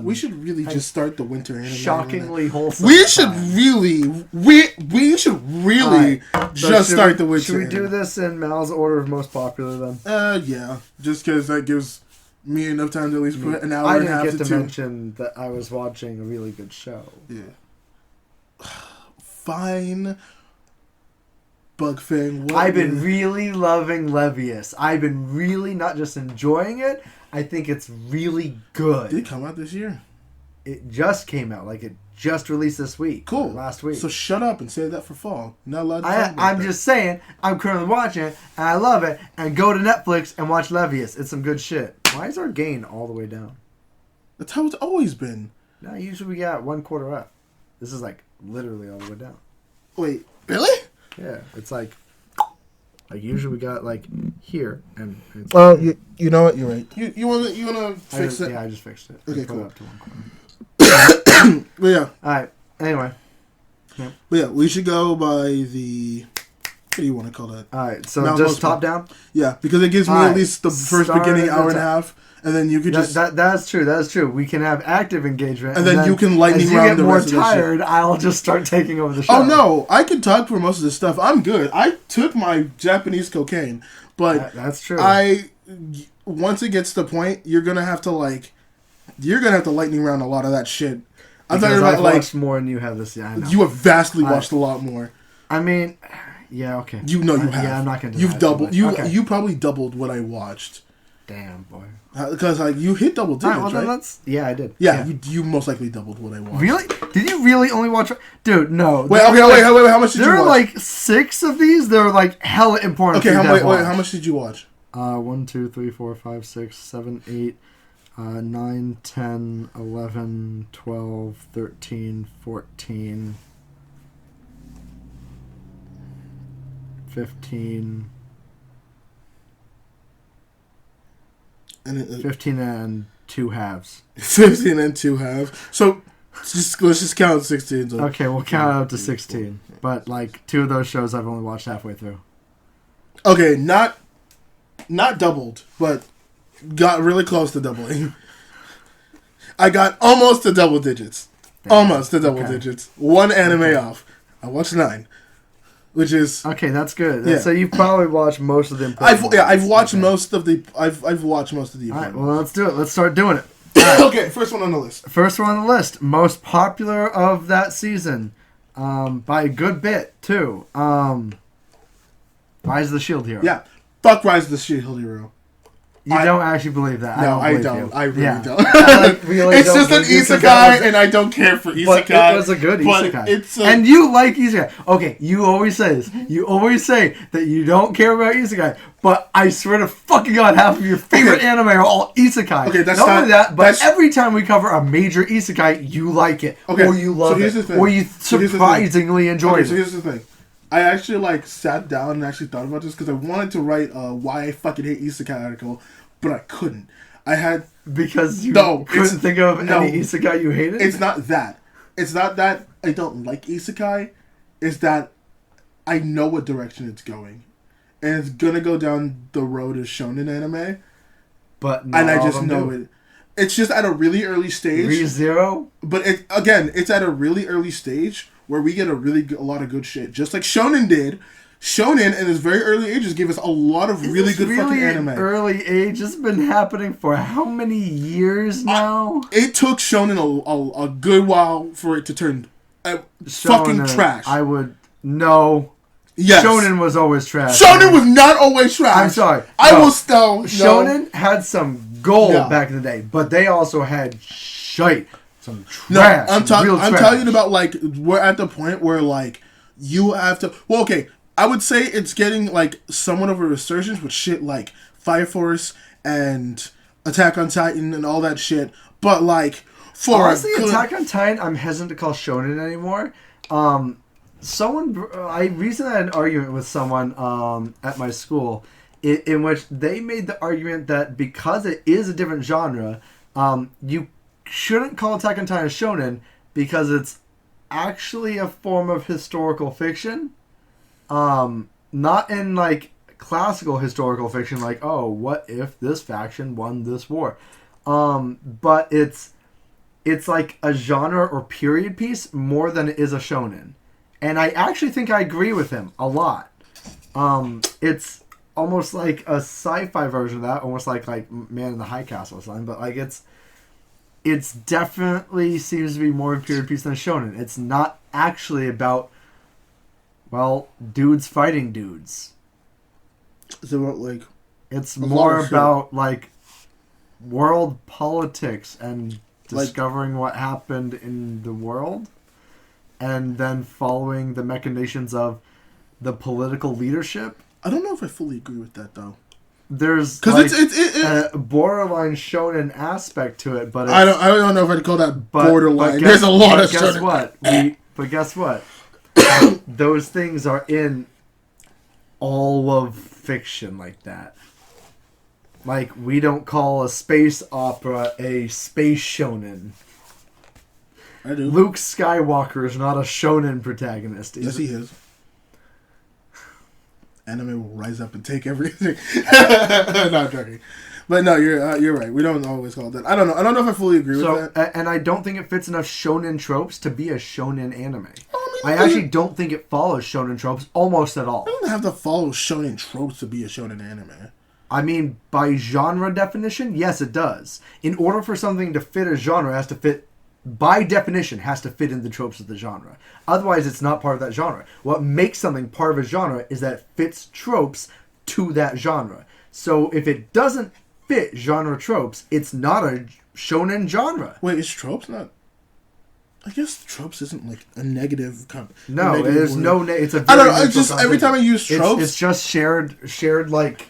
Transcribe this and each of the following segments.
We should really just start the winter anime. Shockingly wholesome. We should really just start the winter. Should we do this in Mal's order of most popular then? Yeah. Just because that gives me enough time to at least put an hour and a half I didn't get to mention that I was watching a really good show. Yeah. Fine. Bugfang. I've been really loving Levius. I've been really not just enjoying it. I think it's really good. Did it come out this year? It just came out. Like, it just released this week. Cool. Last week. So shut up and save that for fall. Not allowed to talk about I'm that. just saying, I'm currently watching it, and I love it, and go to Netflix and watch Levius. It's some good shit. Why is our gain all the way down? That's how it's always been. No, usually we got 1/4 up. This is, like, literally all the way down. Wait, really? Yeah, it's like usually we got like here and. It's Well, you know what? You're right. You wanna fix it? Yeah, I just fixed it. Okay, I put cool. it up to 1/4. But yeah. All right. Anyway. But yeah, we should go by the. What do you want to call that? All right. So Mount just Rushmore. top down. Yeah, because it gives me at least the first beginning hour and a time. half, and then you could just. That's true. That's true. We can have active engagement, and then you can lightning as you round get the more rest of the shit. tired, I'll just start taking over the show. Oh no, I can talk for most of this stuff. I'm good. I took my Japanese cocaine, but that's true. Once it gets to the point, you're gonna have to lightning round a lot of that shit. I'm because talking about I've like watched more than you have this. Yeah, I know. you have vastly watched a lot more. I mean, yeah, okay. You know you have. Yeah, I'm not gonna. You've doubled. You Okay. probably doubled what I watched. Damn boy. Because like you hit double digits, All right, well, right? then yeah, I did. Yeah, you most likely doubled what I watched. Really? Did you really only watch? Dude, no. Wait, okay, wait. How much did you watch? There are like 6 of these. They're like hella important. Okay, how much did you watch? 1, 2, 3, 4, 5, 6, 7, 8, 9, 10, 11, 12, 13, 14, 15. 15 and 2 halves. 15 and 2 halves. So let's just count 16. So. Okay, we'll count up to 16. But like 2 of those shows I've only watched halfway through. Okay, not doubled, but got really close to doubling. I got almost to double digits. Damn. Almost to double digits. 1 anime off. I watched 9. Which is okay. That's good. Yeah. So you've probably watched most of the important ones. I've watched okay. most of the I've watched most of the All right, important well, let's do it. Let's start doing it. Okay, first one on the list. First one on the list. Most popular of that season. By a good bit, too. Rise of the Shield Hero. Yeah. Fuck Rise of the Shield Hero. You don't actually believe that. No, I believe don't. you. I really Yeah. don't. I really it's don't just an believe you, 'cause isekai, that was- and I don't care for isekai. But it was a good isekai. It's and you like isekai. Okay, you always say this. You always say that you don't care about isekai. But I swear to fucking God, half of your favorite anime are all isekai. Okay, that's not not only that, but that's- every time we cover a major isekai, you like it. Okay, Or you love so here's it. the thing. Or you So here's the thing. surprisingly enjoy Okay, it. so here's the thing. I actually sat down and actually thought about this because I wanted to write a why I fucking hate isekai article, but I couldn't. I had Because you No, couldn't think of no. any isekai you hated? It's not that. It's not that I don't like isekai. It's that I know what direction it's going, and it's gonna go down the road of shonen anime. But not And I all just of them know do. it. It's just at a really early stage. ReZero? But it's at a really early stage where we get a lot of good shit, just like Shonen did. Shonen in its very early ages gave us a lot of really good fucking anime. Early age. It's been happening for how many years now? It took Shonen a good while for it to turn fucking Shonen, trash. No. Yes. Shonen was always trash. Shonen was not always trash. I'm sorry. I No. will still. Shonen had some gold No. back in the day, but they also had shite. Some No, trash. I'm real trash. talking about we're at the point where you have to. Well, okay, I would say it's getting somewhat of a resurgence with shit like Fire Force and Attack on Titan and all that shit. But for honestly, Attack on Titan, I'm hesitant to call shonen anymore. I recently had an argument with someone at my school in which they made the argument that because it is a different genre, you shouldn't call Attack on Titan shonen because it's actually a form of historical fiction. Not in classical historical fiction, what if this faction won this war? But it's it's like a genre or period piece more than it is a shonen. And I actually think I agree with him a lot. It's almost like a sci-fi version of that, almost like Man in the High Castle or something, but like it's definitely seems to be more of a period piece than a shonen. It's not actually about, well, dudes fighting dudes. It's about like it's more about like world politics and discovering what happened in the world, and then following the machinations of the political leadership. I don't know if I fully agree with that though. There's because like it's a borderline shonen aspect to it, but I don't know if I'd call that borderline. There's a lot of guess what? But guess what? Those things are in all of fiction like that. Like, we don't call a space opera a space shonen. I do. Luke Skywalker is not a shonen protagonist. Yes, he is. Anime will rise up and take everything. Not joking. But no, you're right. We don't always call it that. I don't know if I fully agree with that. And I don't think it fits enough shonen tropes to be a shonen anime. I actually don't think it follows shonen tropes almost at all. It doesn't have to follow shonen tropes to be a shonen anime. I mean, by genre definition, yes, it does. In order for something to fit a genre, it has to fit, by definition, has to fit in the tropes of the genre. Otherwise, it's not part of that genre. What makes something part of a genre is that it fits tropes to that genre. So if it doesn't fit genre tropes, it's not a shonen genre. Wait, is tropes not... I guess tropes isn't like a negative... No, there's word. No... It's a I don't know, it's just every time I use tropes... It's just shared like...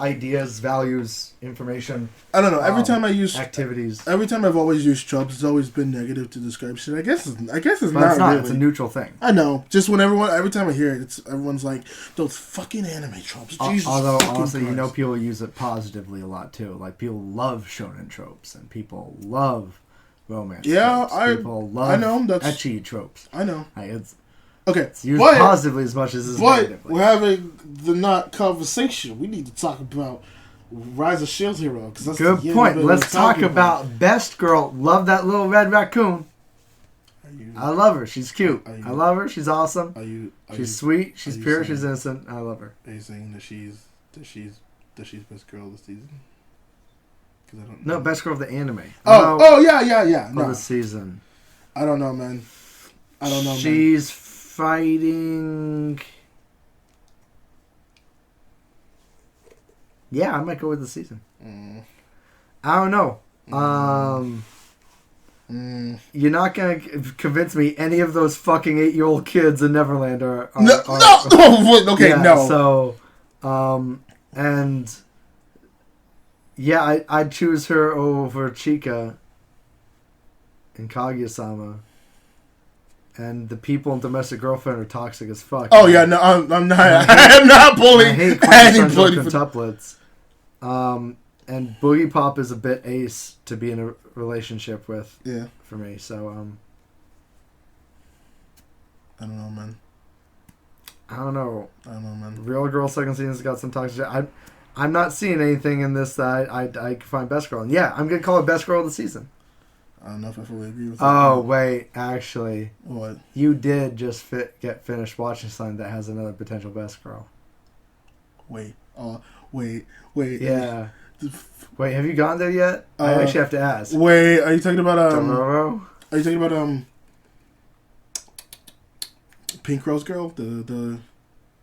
ideas, values, information. I don't know. Every time I use activities, every time I've always used tropes, it's always been negative to describe shit. I guess it's but not. It's not. Really. It's a neutral thing. I know. Just every time I hear it, everyone's like those fucking anime tropes. Jesus. Although honestly, Christ. People use it positively a lot too. Like people love shonen tropes, and people love romance. Yeah, tropes. People love I know that's ecchi tropes. I know. It's used positively as much as it's negatively. We're having the not conversation. We need to talk about Rise of Shield Hero. Cause that's good point. Let's talk about Best Girl. Love that little red raccoon. I love her. She's cute. I love her. She's awesome. She's sweet. She's pure. She's innocent. I love her. Are you saying that she's Best Girl this season? I don't know. No, Best Girl of the anime. Yeah. For the season. I don't know, man. She's fighting. Yeah, I might go with the season. I don't know. You're not gonna convince me any of those fucking 8-year-old kids in Neverland are no. Okay, yeah, no. So, and yeah, I'd choose her over Chika and Kaguya-sama. And the people in Domestic Girlfriend are toxic as fuck. Oh yeah, no, I'm not. I'm not bullying. I hate quintuplets. And Boogie Pop is a bit ace to be in a relationship with. Yeah. For me, so I don't know, man. I don't know, man. Real Girl second season's got some toxic shit. I'm not seeing anything in this that I can find Best Girl. And yeah, I'm gonna call it Best Girl of the season. I don't know if I fully agree with that. Oh, wait, actually. What? You did just get finished watching something that has another potential Best Girl. Wait. Yeah. Wait, have you gone there yet? I actually have to ask. Wait, are you talking about Dororo? Are you talking about Pink Rose Girl? The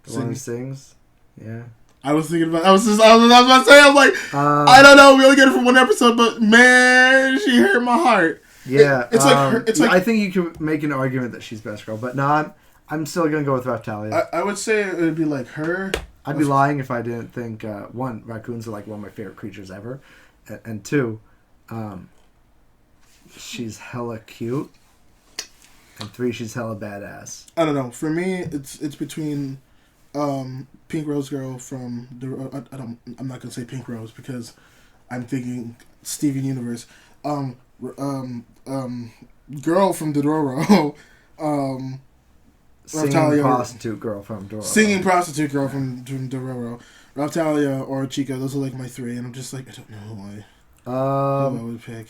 one who sings? Yeah. I was thinking about. I was about to say. I'm like, I don't know. We only get it for one episode, but man, she hurt my heart. Yeah, it's like I think you could make an argument that she's Best Girl, but no, I'm still gonna go with Raptalia. I would say it would be like her. I'd be lying if I didn't think one, raccoons are like one of my favorite creatures ever, and two, she's hella cute, and three, she's hella badass. I don't know. For me, it's between. Pink Rose Girl from the I'm not gonna say Pink Rose because I'm thinking Steven Universe. Girl from Dororo. Singing prostitute girl from Dororo. Singing prostitute girl from Dororo. Raptalia or Chica. Those are like my three, and I'm just like I don't know who I would pick.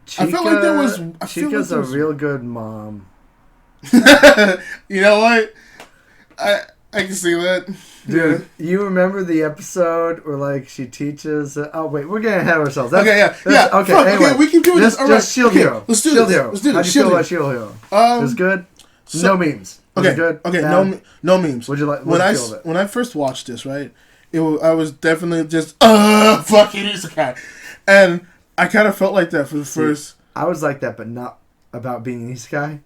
Chica, I felt like there was. Chica's a real good mom. You know what? I can see that. Dude, you remember the episode where like she teaches? Oh wait, we're getting ahead of ourselves. Okay, yeah. Okay, Fuck, anyway, okay, we keep doing this. All right. Just Shield Hero. Let's do Shield this. Hero. Let's do this. How'd you feel about Shield Hero? It was good. No memes. Was it good? Okay, bad? no memes. What'd you like? When I first watched this, right, I was definitely just fucking isekai, and I kind of felt like that for the first. I was like that, but not about being an isekai.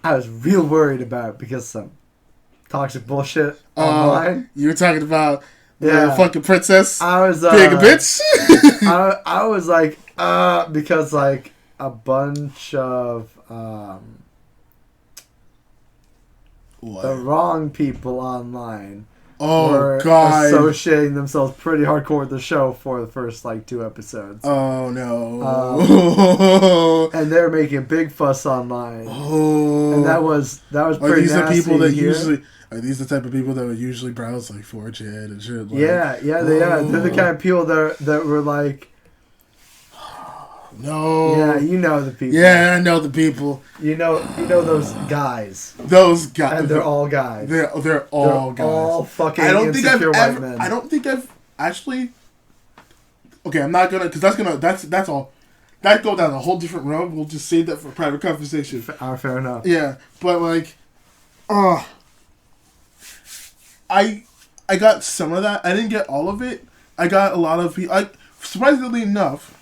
I was real worried about it because some toxic bullshit online. You were talking about the fucking princess. I was being a bitch. I was like because like a bunch of the wrong people online were associating themselves pretty hardcore with the show for the first like 2 episodes. Oh no! And they're making a big fuss online. Oh, and that was pretty these nasty. The people that usually are these the type of people that would usually browse like 4chan and shit? Like, yeah, they are. They're the kind of people that were like. No. Yeah, you know the people. Yeah, I know the people. You know those guys. Those guys. And they're all guys. They're all guys. All fucking I don't think white men. I don't think I've actually. Okay, I'm not gonna, because that's all. That go down a whole different road. We'll just save that for private conversation. Fair enough. Yeah, but like, I got some of that. I didn't get all of it. I got a lot of people. Surprisingly enough,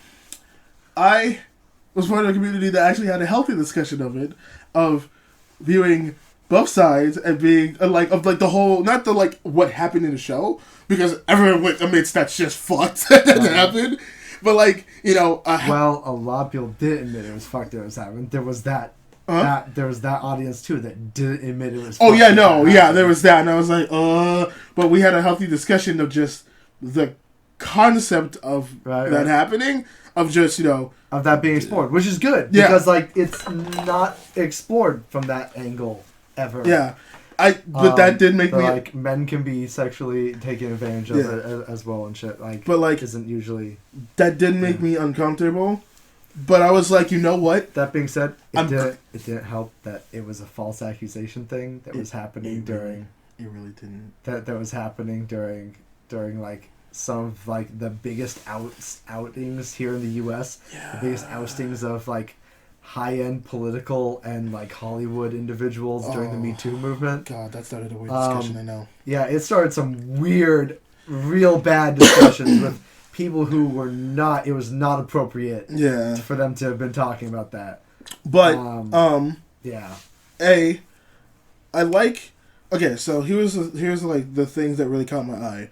I was part of a community that actually had a healthy discussion of it, of viewing both sides and being of the whole, not the like what happened in the show, because everyone admits that's just fucked that happened, but like, you know, well, a lot of people did admit it was fucked that it was happening. There was there was that audience too that didn't admit it was. Oh yeah, no, yeah, there was that, and I was like, but we had a healthy discussion of just the concept of that happening. Of just, you know... Of that being explored, which is good. Because, like, it's not explored from that angle, ever. Yeah. But that did make me... Like, men can be sexually taken advantage of it as well and shit. Like, but, like... Isn't usually... That did make me uncomfortable. But I was like, you know what? That being said, it didn't help that it was a false accusation thing that was happening during... It really didn't. That was happening during like... Some of like the biggest outings here in the U.S. The biggest oustings of like high-end political and like Hollywood individuals during the Me Too movement. God, that started a weird discussion. I know. Yeah, it started some weird, real bad discussions with people who were not. It was not appropriate. Yeah. For them to have been talking about that. But yeah. I like. Okay, so here's like the things that really caught my eye.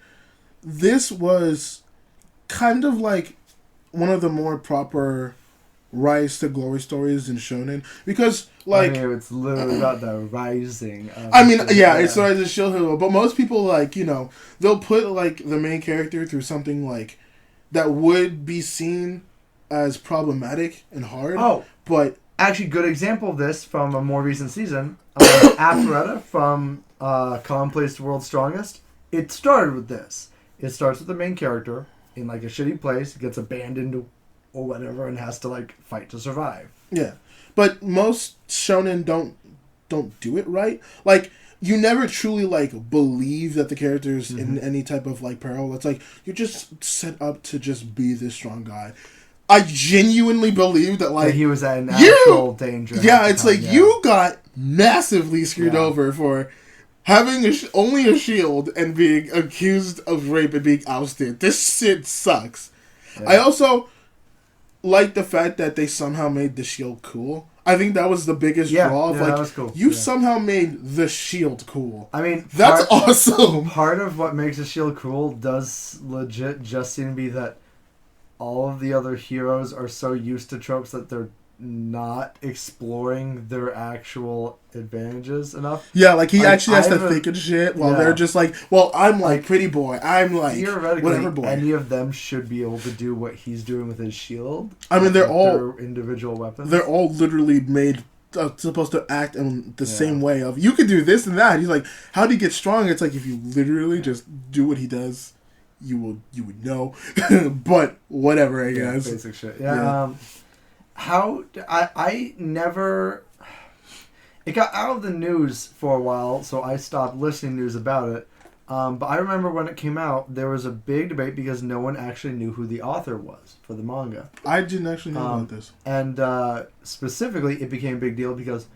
This was kind of like one of the more proper rise to glory stories in shonen, because like I mean, it's literally about the rising. It's the rise of Shield Hero, but most people, like, you know, they'll put like the main character through something like that would be seen as problematic and hard. Oh, but actually, good example of this from a more recent season, Aphrodite from Commonplace to World's Strongest. It started with this. It starts with the main character in like a shitty place, gets abandoned or whatever, and has to like fight to survive. Yeah, but most shonen don't do it right. Like, you never truly like believe that the character's in any type of like peril. It's like you're just set up to just be this strong guy. I genuinely believe that like that he was at an actual danger. Yeah, it's like you got massively screwed over for having only a shield and being accused of rape and being ousted. This shit sucks. Yeah. I also like the fact that they somehow made the shield cool. I think that was the biggest draw. Of, that was cool. You somehow made the shield cool. I mean, that's awesome. Part of what makes the shield cool does legit just seem to be that all of the other heroes are so used to tropes that they're not exploring their actual advantages enough. Yeah, like he actually has to think of shit while they're just like, well, I'm like pretty boy. I'm like whatever boy. Any of them should be able to do what he's doing with his shield. I mean, they're all their individual weapons. They're all literally made supposed to act in the same way of, you could do this and that. He's like, how do you get strong? It's like, if you literally just do what he does, you would know. But whatever, I guess. Basic shit. Yeah. I never. It got out of the news for a while, so I stopped listening to news about it. But I remember when it came out, there was a big debate because no one actually knew who the author was for the manga. I didn't actually know about this. And specifically, it became a big deal because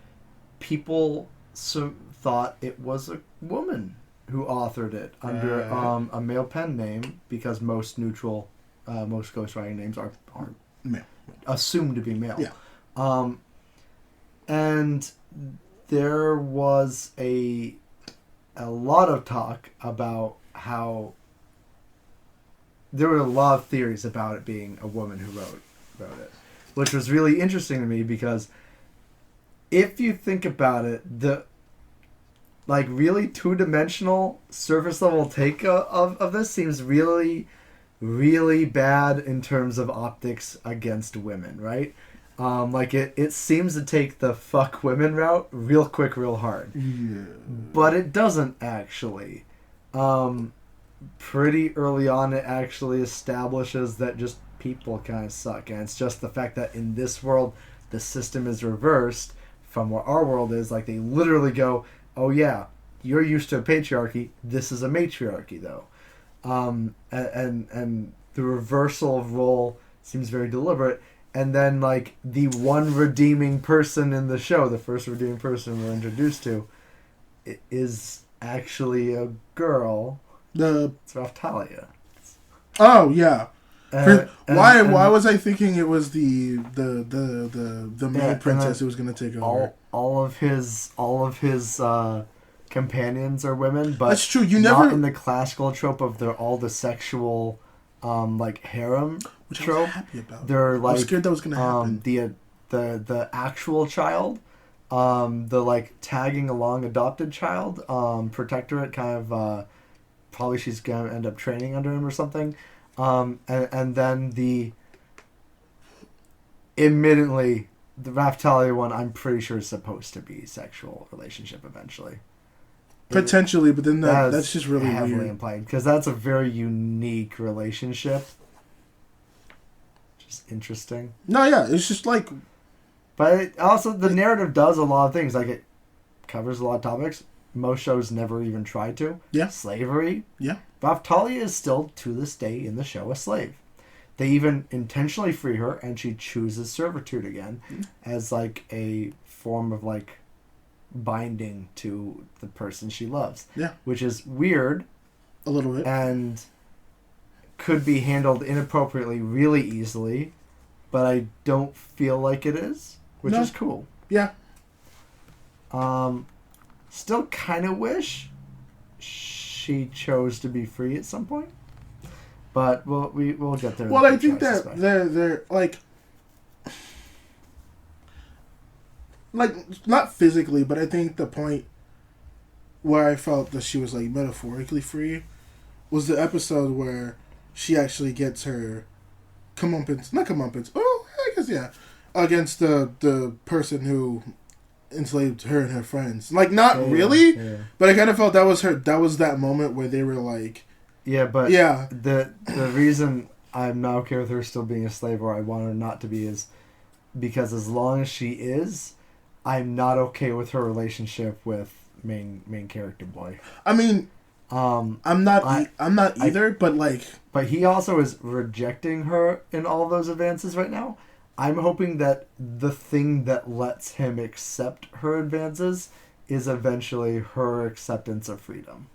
people thought it was a woman who authored it under a male pen name because most ghostwriting names are Male. Assumed to be male. Yeah. And there was a lot of talk about how there were a lot of theories about it being a woman who wrote it, which was really interesting to me because if you think about it, the really two-dimensional surface level take of this seems really, really bad in terms of optics against women, right? It seems to take the fuck women route real quick, real hard. Yeah. But it doesn't actually. Pretty early on, it actually establishes that just people kind of suck. And it's just the fact that in this world, the system is reversed from what our world is. Like, they literally go, oh yeah, you're used to a patriarchy. This is a matriarchy, though. And the reversal of role seems very deliberate. And then, the one redeeming person in the show, the first redeeming person we're introduced to, is actually a girl. It's Raftalia. Oh, yeah. Why and was I thinking it was the maid princess who was going to take over? All of his companions are women, but that's true. Not in the classical trope of they're all the sexual, harem. Which trope. I was happy about. They're I was scared that was going to happen. The actual child, the tagging along adopted child, protectorate kind of, probably she's going to end up training under him or something, and then admittedly, the Raftalia one I'm pretty sure is supposed to be sexual relationship eventually. Potentially, but then that's just really heavily weird. implied because that's a very unique relationship. Just interesting. No, yeah, it's just like... But the narrative does a lot of things. It covers a lot of topics. Most shows never even try to. Yeah. Slavery. Yeah. Raftalia is still, to this day, in the show, a slave. They even intentionally free her, and she chooses servitude again as, a form of, binding to the person she loves. Yeah. Which is weird. A little bit. And could be handled inappropriately really easily, but I don't feel like it is, which is cool. Yeah. Still kind of wish she chose to be free at some point, but we'll get there. Well, I think that they're not physically, but I think the point where I felt that she was metaphorically free was the episode where she actually gets her not comeuppance. Oh, I guess yeah, against the person who enslaved her and her friends. Not really, but I kind of felt that was her. That was that moment where they were the reason I'm not okay with her still being a slave, or I want her not to be, is because as long as she is, I'm not okay with her relationship with main character boy. I mean, I'm not either, but he also is rejecting her in all of those advances right now. I'm hoping that the thing that lets him accept her advances is eventually her acceptance of freedom.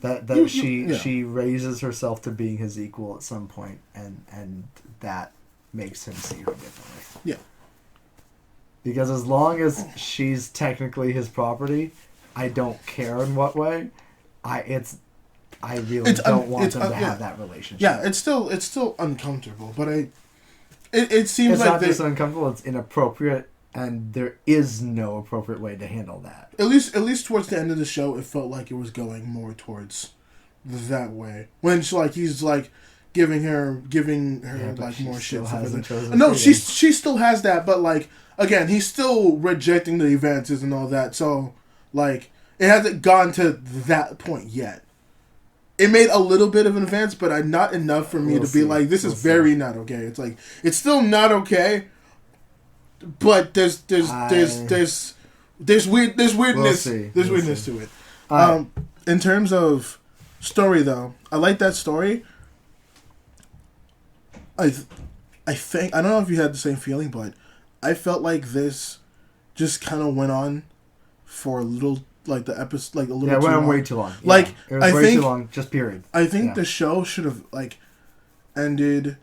That she raises herself to being his equal at some point, and that makes him see her differently. Yeah. Because as long as she's technically his property, I don't care in what way. I really don't want them to have that relationship. Yeah, it's still uncomfortable, but it seems it's like not just uncomfortable; it's inappropriate, and there is no appropriate way to handle that. At least towards the end of the show, it felt like it was going more towards that way. When he's giving her more shit. No, she still has that, but again, he's still rejecting the advances and all that. So it hasn't gone to that point yet. It made a little bit of an advance, but not enough for me to be this is very not okay. It's it's still not okay, but there's weirdness. We'll see. There's weirdness to it. In terms of story, though, I like that story. I think I don't know if you had the same feeling, but I felt like this just kind of went on for a little, like the episode, like a little. Yeah, it too went on long. way too long. Yeah. Like it was I way think too long. Just period. I think the show should have like ended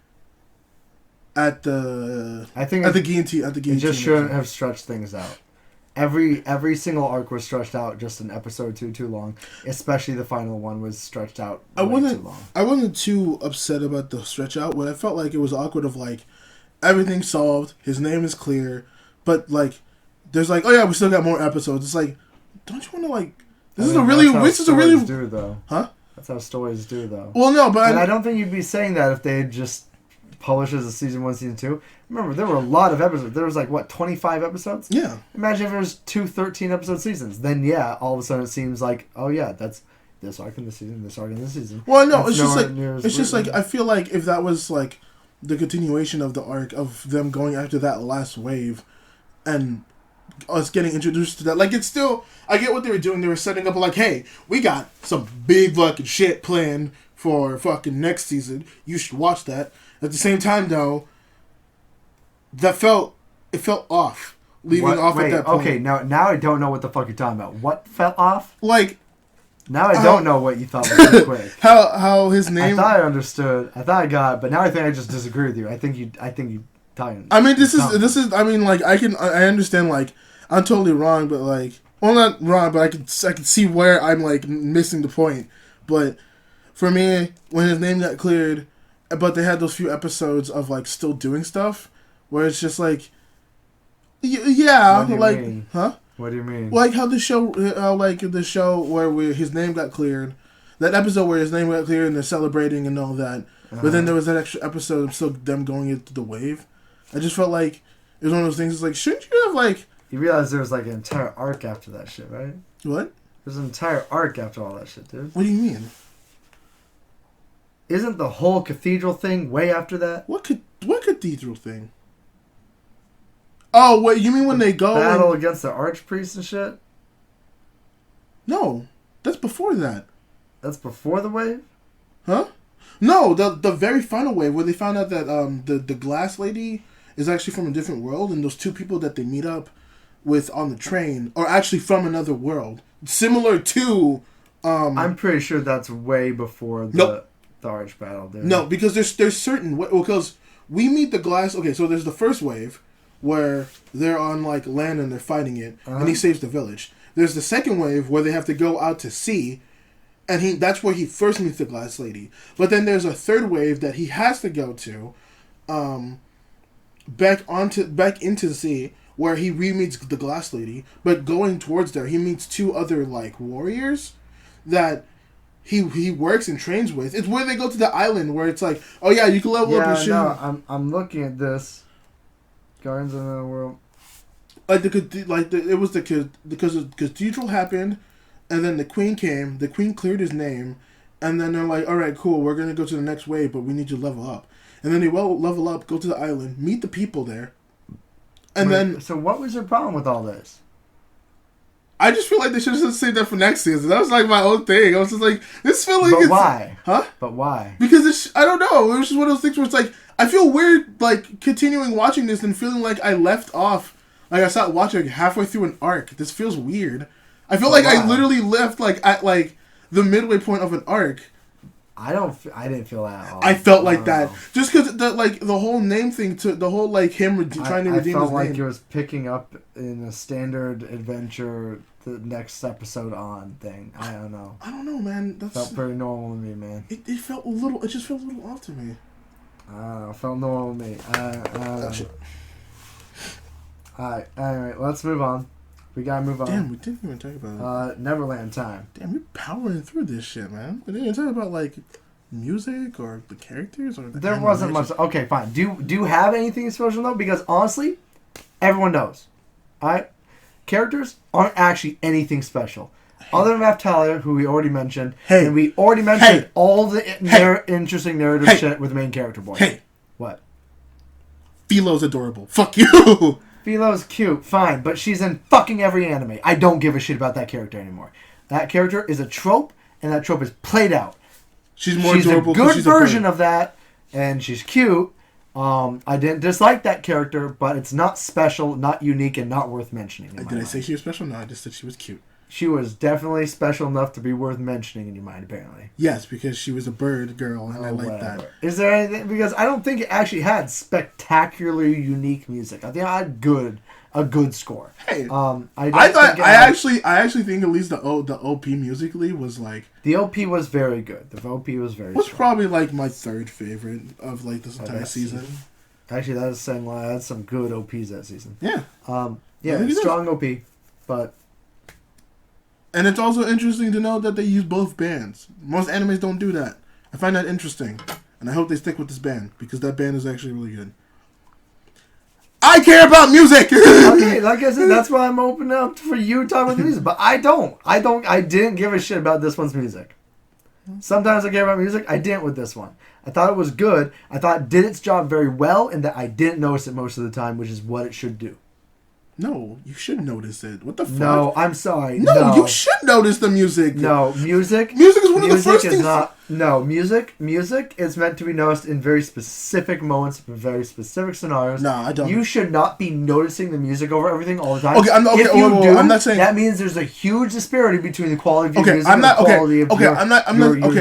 at the. I think at the guillotine. At the guillotine. It just shouldn't have stretched things out. Every single arc was stretched out just an episode too long. Especially the final one was stretched out too long. I wasn't too upset about the stretch out, but I felt like it was awkward of like everything's solved, his name is clear, but like there's like, oh yeah, we still got more episodes. It's like, don't you want to like this is a really do though. Huh? That's how stories do though. Well, no, but I don't think you'd be saying that if they just published as a season 1, season 2. Remember, there were a lot of episodes. There was like, what, 25 episodes? Yeah. Imagine if there was 2 13-episode seasons. Then, yeah, all of a sudden it seems like, oh, yeah, that's this arc in this season, this arc in this season. Well, no, that's it's just like, I feel like if that was like the continuation of the arc of them going after that last wave and us getting introduced to that, like, it's still, I get what they were doing. They were setting up like, hey, we got some big fucking shit planned for fucking next season. You should watch that. At the same time, though, it felt off. At that point. Okay, now I don't know what the fuck you're talking about. What fell off? Like, now I don't know what you thought was too quick. How his name? I thought I understood. I thought I got it, but now I think I just disagree with you. I think you. I mean, this is. I mean, like, I understand. Like, I'm totally wrong, but like, well, not wrong, but I can see where I'm like missing the point. But for me, when his name got cleared, but they had those few episodes of like still doing stuff, where it's just like, yeah, like, mean? Huh? What do you mean? Like how the show where his name got cleared, that episode where his name got cleared and they're celebrating and all that. But then there was that extra episode of still them going into the wave. I just felt like it was one of those things. It's like, shouldn't you have like? You realize there was like an entire arc after that shit, right? What? There's an entire arc after all that shit, dude. What do you mean? Isn't the whole cathedral thing way after that? What cathedral thing? Oh, wait, you mean when they go battle against the archpriest and shit? No, that's before that. That's before the wave? Huh? No, the very final wave where they found out that the glass lady is actually from a different world, and those two people that they meet up with on the train are actually from another world, similar to. I'm pretty sure that's way before the arch battle, dude. No, because there's certain because we meet the glass. Okay, so there's the first wave where they're on like land and they're fighting it, and he saves the village. There's the second wave where they have to go out to sea, and that's where he first meets the glass lady. But then there's a third wave that he has to go to, back into the sea where he re-meets the glass lady. But going towards there, he meets two other like warriors that he works and trains with. It's where they go to the island where it's like, oh yeah, you can level up your shit. No, I'm looking at this. Guardians of the World. It was because the cathedral happened, and then the queen came. The queen cleared his name, and then they're like, all right, cool, we're gonna go to the next wave, but we need you to level up. And then they level up, go to the island, meet the people there, and then. So what was your problem with all this? I just feel like they should have saved that for next season. That was like my own thing. I was just like, this feeling. But why? Huh? But why? Because I don't know. It was just one of those things where it's like I feel weird, like continuing watching this and feeling like I left off. Like I stopped watching halfway through an arc. This feels weird. I feel like I literally left like at like the midway point of an arc. I didn't feel that at all. I felt like that just because the whole name thing, the whole like him trying to redeem his name. I felt like it was picking up in a standard adventure, the next episode on thing. I don't know. I don't know, man. That felt pretty normal to me, man. It felt a little. It just felt a little off to me. I don't know. It felt normal to me. Oh, shit. Alright, anyway, let's move on. We gotta move on. Damn, we didn't even talk about Neverland time. Damn, you're powering through this shit, man. We didn't even talk about like music or the characters or the there wasn't much. Okay, fine. Do you have anything special though? Because honestly, everyone knows. Alright? Characters aren't actually anything special. Other than Raftalia, who we already mentioned. Hey. And we already mentioned all the interesting narrative shit with the main character boy. Hey. What? Philo's adorable. Fuck you. Philo's cute, fine, but she's in fucking every anime. I don't give a shit about that character anymore. That character is a trope, and that trope is played out. She's more adorable. She's a good version of that, and she's cute. I didn't dislike that character, but it's not special, not unique, and not worth mentioning. Did I say she was special? No, I just said she was cute. She was definitely special enough to be worth mentioning in your mind, apparently. Yes, because she was a bird girl, and I like that. Is there anything? Because I don't think it actually had spectacularly unique music. I think I had a good score. Hey, I actually think at least the OP musically was like the OP was very good. The OP was very. Was strong. Probably like my third favorite of like this entire season. Actually, that is saying that's some good OPs that season. Yeah. Strong OP, but. And it's also interesting to know that they use both bands. Most animes don't do that. I find that interesting. And I hope they stick with this band. Because that band is actually really good. I care about music! Okay, like I said, that's why I'm open up for you talking about the music. But I didn't give a shit about this one's music. Sometimes I care about music. I didn't with this one. I thought it was good. I thought it did its job very well. And that I didn't notice it most of the time. Which is what it should do. No, you should notice it. What the fuck? No, I'm sorry. No, you should notice the music. No, music. Music is one of the first things. Music is meant to be noticed in very specific moments, in very specific scenarios. No, I don't. You should not be noticing the music over everything all the time. Okay, I'm not saying that means there's a huge disparity between the quality of your music and the quality of your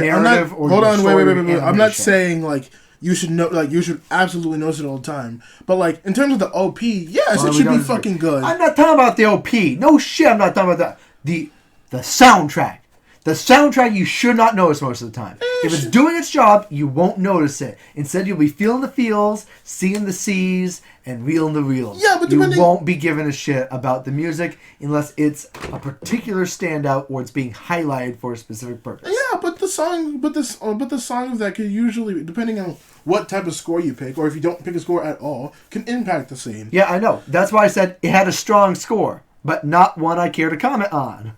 narrative. Hold on, wait. I'm not saying like. You should you should absolutely notice it all the time. But like in terms of the OP, yes, it should be fucking good. I'm not talking about the OP. No shit, I'm not talking about that. The soundtrack. The soundtrack you should not notice most of the time. If it's doing its job, you won't notice it. Instead, you'll be feeling the feels, seeing the C's, and reeling the reels. Yeah, but you won't be giving a shit about the music unless it's a particular standout or it's being highlighted for a specific purpose. Yeah, but the songs that could usually, depending on what type of score you pick, or if you don't pick a score at all, can impact the scene. Yeah, I know. That's why I said it had a strong score, but not one I care to comment on,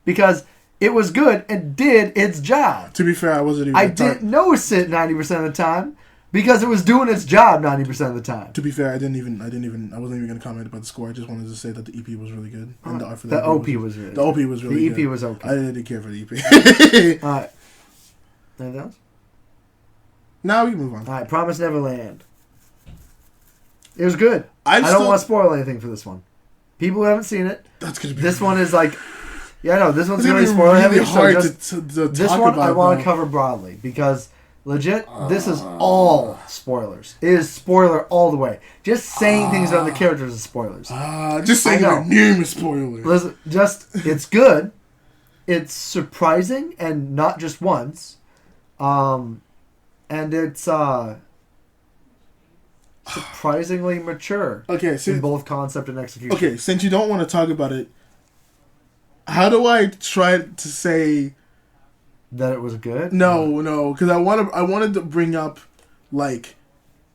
because it was good and did its job. To be fair, I wasn't even. I didn't notice it 90% of the time because it was doing its job 90% of the time. To be fair, I wasn't even going to comment about the score. I just wanted to say that the EP was really good. And the OP was really good. The OP was really good. The EP was okay. I didn't care for the EP. All right. Anything else? Now we can move on. All right. Promise Neverland. It was good. I don't want to spoil anything for this one. People who haven't seen it. That's gonna be. This one is like. Yeah, no, this one's really spoiler heavy. Hard so to this one I want to cover broadly because legit, this is all spoilers. It is spoiler all the way. Just saying things about the characters is spoilers. Just saying their name is spoiler. Listen, it's good. It's surprising and not just once. And it's surprisingly mature. Okay, in both concept and execution. Okay, since you don't want to talk about it. How do I try to say that it was good? No, because I wanted to bring up like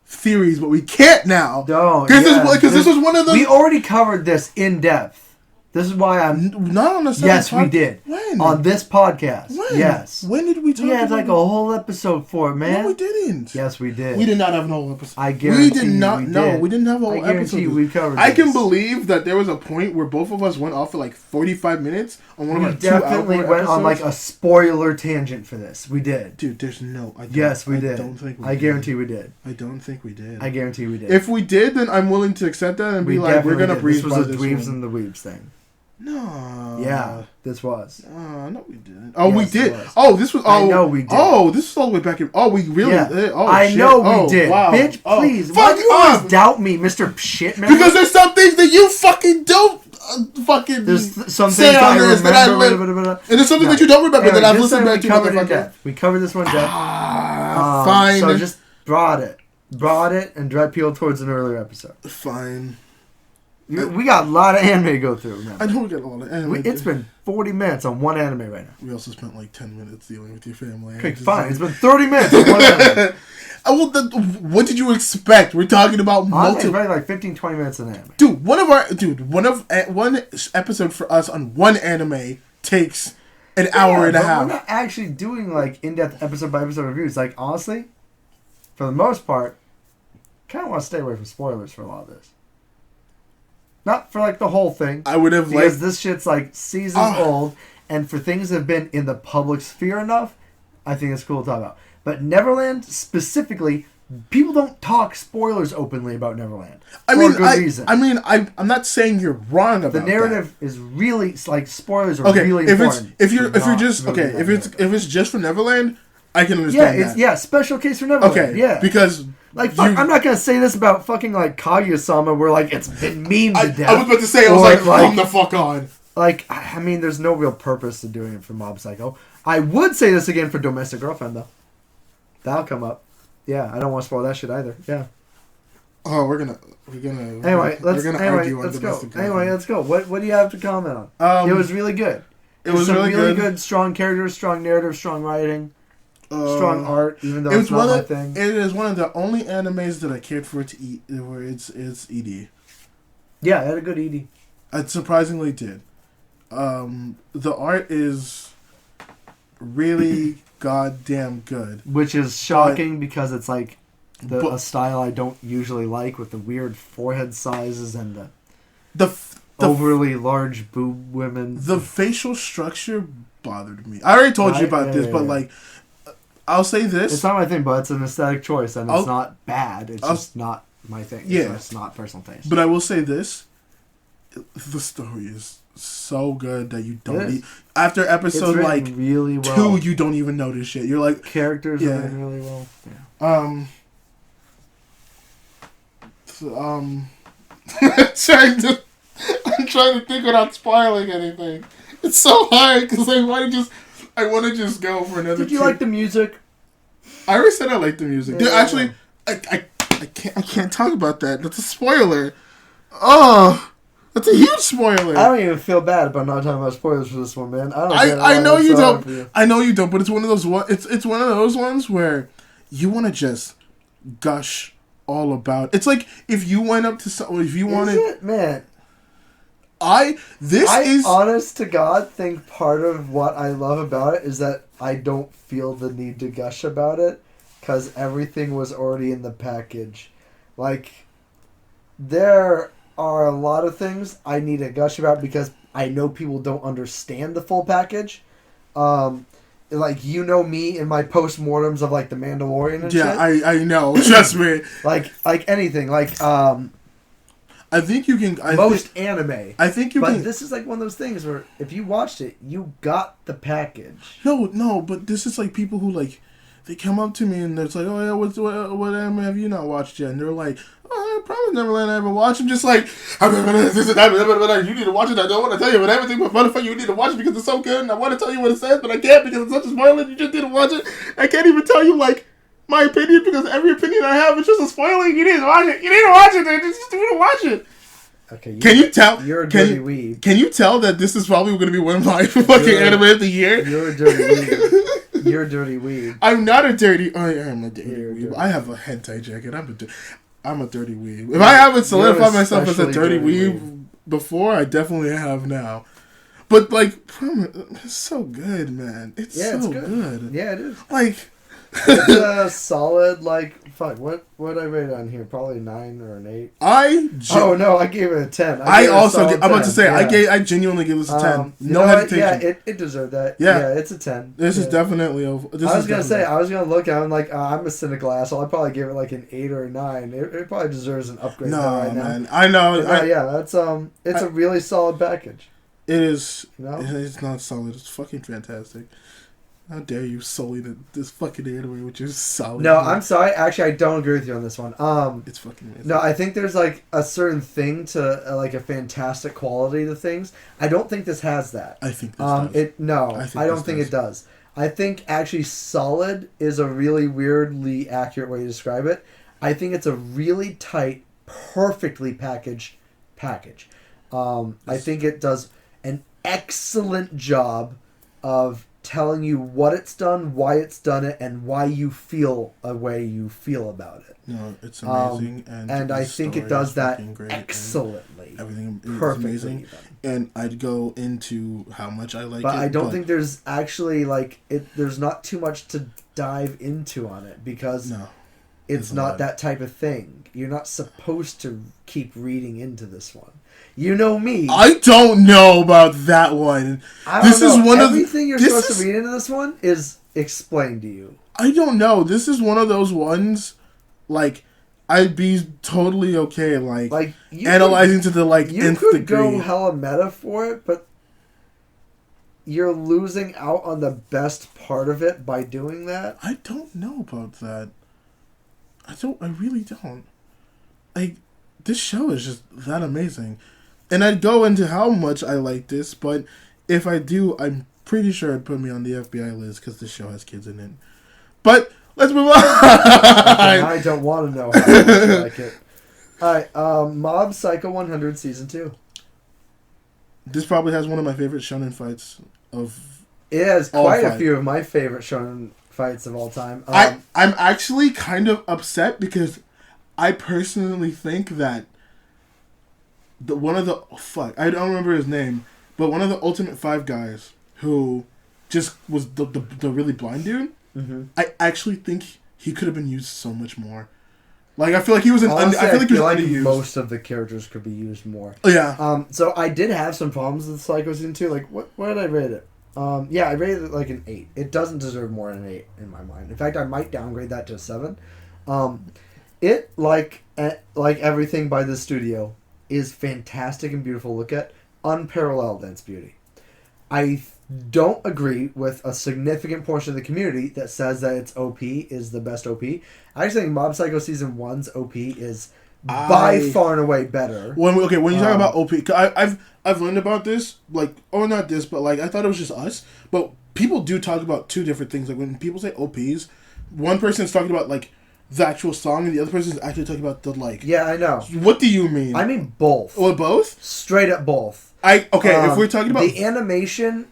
theories, but we can't now. No, because this was one of those. We already covered this in depth. This is why I'm not on the same Yes, we did. When? On this podcast. When? Yes. When did we talk? We had like a whole episode for it, man. No, we didn't. Yes, we did. We did not have an whole episode. I guarantee we did not. We no, did. we didn't have a whole episode. I guarantee we covered. I can believe that there was a point where both of us went off for like 45 minutes on one of our 2 hour definitely went on like a spoiler tangent for this. We did. Dude, there's no. Yes, we did. I don't think we did. I guarantee we did. I don't think we did. I guarantee we did. If we did, then I'm willing to accept that and be like, we're gonna breeze by this. This was a Dweebs and the Weebs thing. No. Yeah, this was. No, we didn't. Oh, yes, we did. This was. I know we did. Oh, this is all the way back in. Oh, we really did. Oh, I shit. know we did. Wow. Bitch, please. Why do you always doubt me, Mr. Shitman? Because there's some things that you fucking don't fucking there's some say things on this that I remember. And there's something that you don't remember that I've listened back to. We covered this one, Jeff. Fine. So just brought it, and dread peel towards an earlier episode. Fine. We got a lot of anime to go through, man. I know we got a lot of anime. It's been 40 minutes on one anime right now. We also spent like 10 minutes dealing with your family. Okay, fine. It's been 30 minutes on one anime. What did you expect? We're talking about multiple. Like 15, 20 minutes on anime. Dude, one episode for us on one anime takes an hour and a half. We're not actually doing like in-depth episode by episode reviews. Like honestly, for the most part, kind of want to stay away from spoilers for a lot of this. Not for like the whole thing. I would have because liked... this shit's like seasons old, and for things that have been in the public sphere enough, I think it's cool to talk about. But Neverland specifically, people don't talk spoilers openly about Neverland. I mean, for good reason. I'm not saying you're wrong about the narrative that. is really like spoilers are Okay, really if important. if it's just for Neverland, I can understand that. Yeah, special case for Neverland. Okay, yeah, because like fuck, I'm not gonna say this about fucking like Kaguya-sama, where like it's been memed to death. I was about to say, I was like, come the fuck on. Like, I mean, there's no real purpose to doing it for Mob Psycho. I would say this again for Domestic Girlfriend though. That'll come up. Yeah, I don't want to spoil that shit either. Yeah. Oh, we're gonna. Anyway, let's go. Anyway, let's go. What do you have to comment on? It was really good. It was some really good. Strong characters, strong narrative, strong writing, strong art. Even though it's not my thing. It is one of the only animes that I cared for it to eat. Where it's ED. Yeah, it had a good ED. It surprisingly did. The art is really goddamn good. Which is shocking because it's like a style I don't usually like, with the weird forehead sizes and the overly large boob women. The facial structure bothered me. I already told you about this, but like, I'll say this. It's not my thing, but it's an aesthetic choice, and it's not bad. It's just not my thing. Yeah. It's not personal taste. But I will say this. The story is so good that you don't need... After episode like really well. 2, you don't even notice shit. You're like... Characters are written really well. Yeah. I'm trying to think without spoiling anything. It's so hard because I want to just go for another. Did you like the music? I already said I liked the music. Yeah. Dude, actually, I can't talk about that. That's a spoiler. Oh, that's a huge spoiler. I don't even feel bad about not talking about spoilers for this one, man. I know you don't. I know you don't. But it's one of those it's one of those ones where you want to just gush all about. It's like if you went up to someone, if you wanted... Is it? Man. I honest to God, think part of what I love about it is that I don't feel the need to gush about it because everything was already in the package. Like, there are a lot of things I need to gush about because I know people don't understand the full package. Like, you know me in my post-mortems of, like, The Mandalorian and shit. Yeah, I know. Trust me. like anything. Like, I think you can... anime. I think you can... can... But this is, like, one of those things where if you watched it, you got the package. No, but this is, like, people who, like... They come up to me and they're like, oh, yeah, what anime have you not watched yet? And they're like, oh, probably Neverland I haven't watched. I'm just like, you need to watch it. I don't want to tell you about everything, but motherfucker, you need to watch it because it's so good. And I want to tell you what it says, but I can't because it's such a spoiler. You just need to watch it. I can't even tell you, like, my opinion because every opinion I have is just a spoiler. You need to watch it. You need to watch it. You just need to watch it. Okay. Can you tell? You're a dirty weeb. Can you tell that this is probably going to be one of my fucking anime of the year? You're a dirty weeb. You're a dirty weeb. I'm not a dirty... I am a dirty weeb. I have a hentai jacket. I'm a dirty weeb. If I haven't solidified myself as a dirty weeb before, I definitely have now. But, like, it's so good, man. It's good. Yeah, it is. Like... It's a solid, like, fuck, what I rate on here? Probably 9 or an 8. Oh, no, I gave it a 10. I'm about to say, I genuinely give this a 10. No hesitation. Yeah, it deserved that. Yeah, it's a 10. This is definitely over. I was going to look at it, I'm like, I'm a cynical asshole. I'd probably give it like an 8 or a 9. It probably deserves an upgrade right man. now. I know. That's, it's a really solid package. It is. You know? It's not solid. It's fucking fantastic. How dare you sully this fucking anime, which is solid. No, I'm sorry. Actually, I don't agree with you on this one. It's fucking amazing. No, I think there's like a certain thing to like a fantastic quality to things. I don't think this has that. I think this does. I don't think it does. I think actually solid is a really weirdly accurate way to describe it. I think it's a really tight, perfectly packaged package. I think it does an excellent job of telling you what it's done, why it's done it, and why you feel a way you feel about it. No, it's amazing, and I think it does that excellently. Everything is amazing, and I'd go into how much I like it. But I don't think there's actually like it. There's not too much to dive into on it because it's not that type of thing. You're not supposed to keep reading into this one. You know me. I don't know about that one. Is one everything you're supposed to read into this one is explained to you. I don't know. This is one of those ones, like, I'd be totally okay, like analyzing to the, like, nth degree. You could go hella meta for it, but you're losing out on the best part of it by doing that. I don't know about that. I really don't. Like, this show is just that amazing. And I'd go into how much I like this, but if I do, I'm pretty sure it'd put me on the FBI list because this show has kids in it. But let's move on. I don't want to know how much you like it. Alright, Mob Psycho 100 Season 2. This probably has one of my favorite shonen fights of It has quite a few of my favorite shonen fights of all time. I'm actually kind of upset because I personally think that I don't remember his name, but one of the Ultimate 5 guys who just was the really blind dude, I actually think he could have been used so much more. Like, I feel like he was underused. Most of the characters could be used more. Yeah. So I did have some problems with Psycho Season 2. Like, what did I rate it? I rated it like an 8. It doesn't deserve more than an 8 in my mind. In fact, I might downgrade that to a 7. It, like everything by the studio, is fantastic and beautiful to look at. Unparalleled in its beauty. I don't agree with a significant portion of the community that says that its OP is the best OP. I actually think Mob Psycho Season 1's OP is by far and away better. When you talk about OP, I've learned about this, like, or not this, but like I thought it was just us, but people do talk about two different things. Like, when people say OPs, one person is talking about like the actual song, and the other person is actually talking about the, like... Yeah, I know. What do you mean? I mean both. Oh, both? Straight up both. If we're talking about... The animation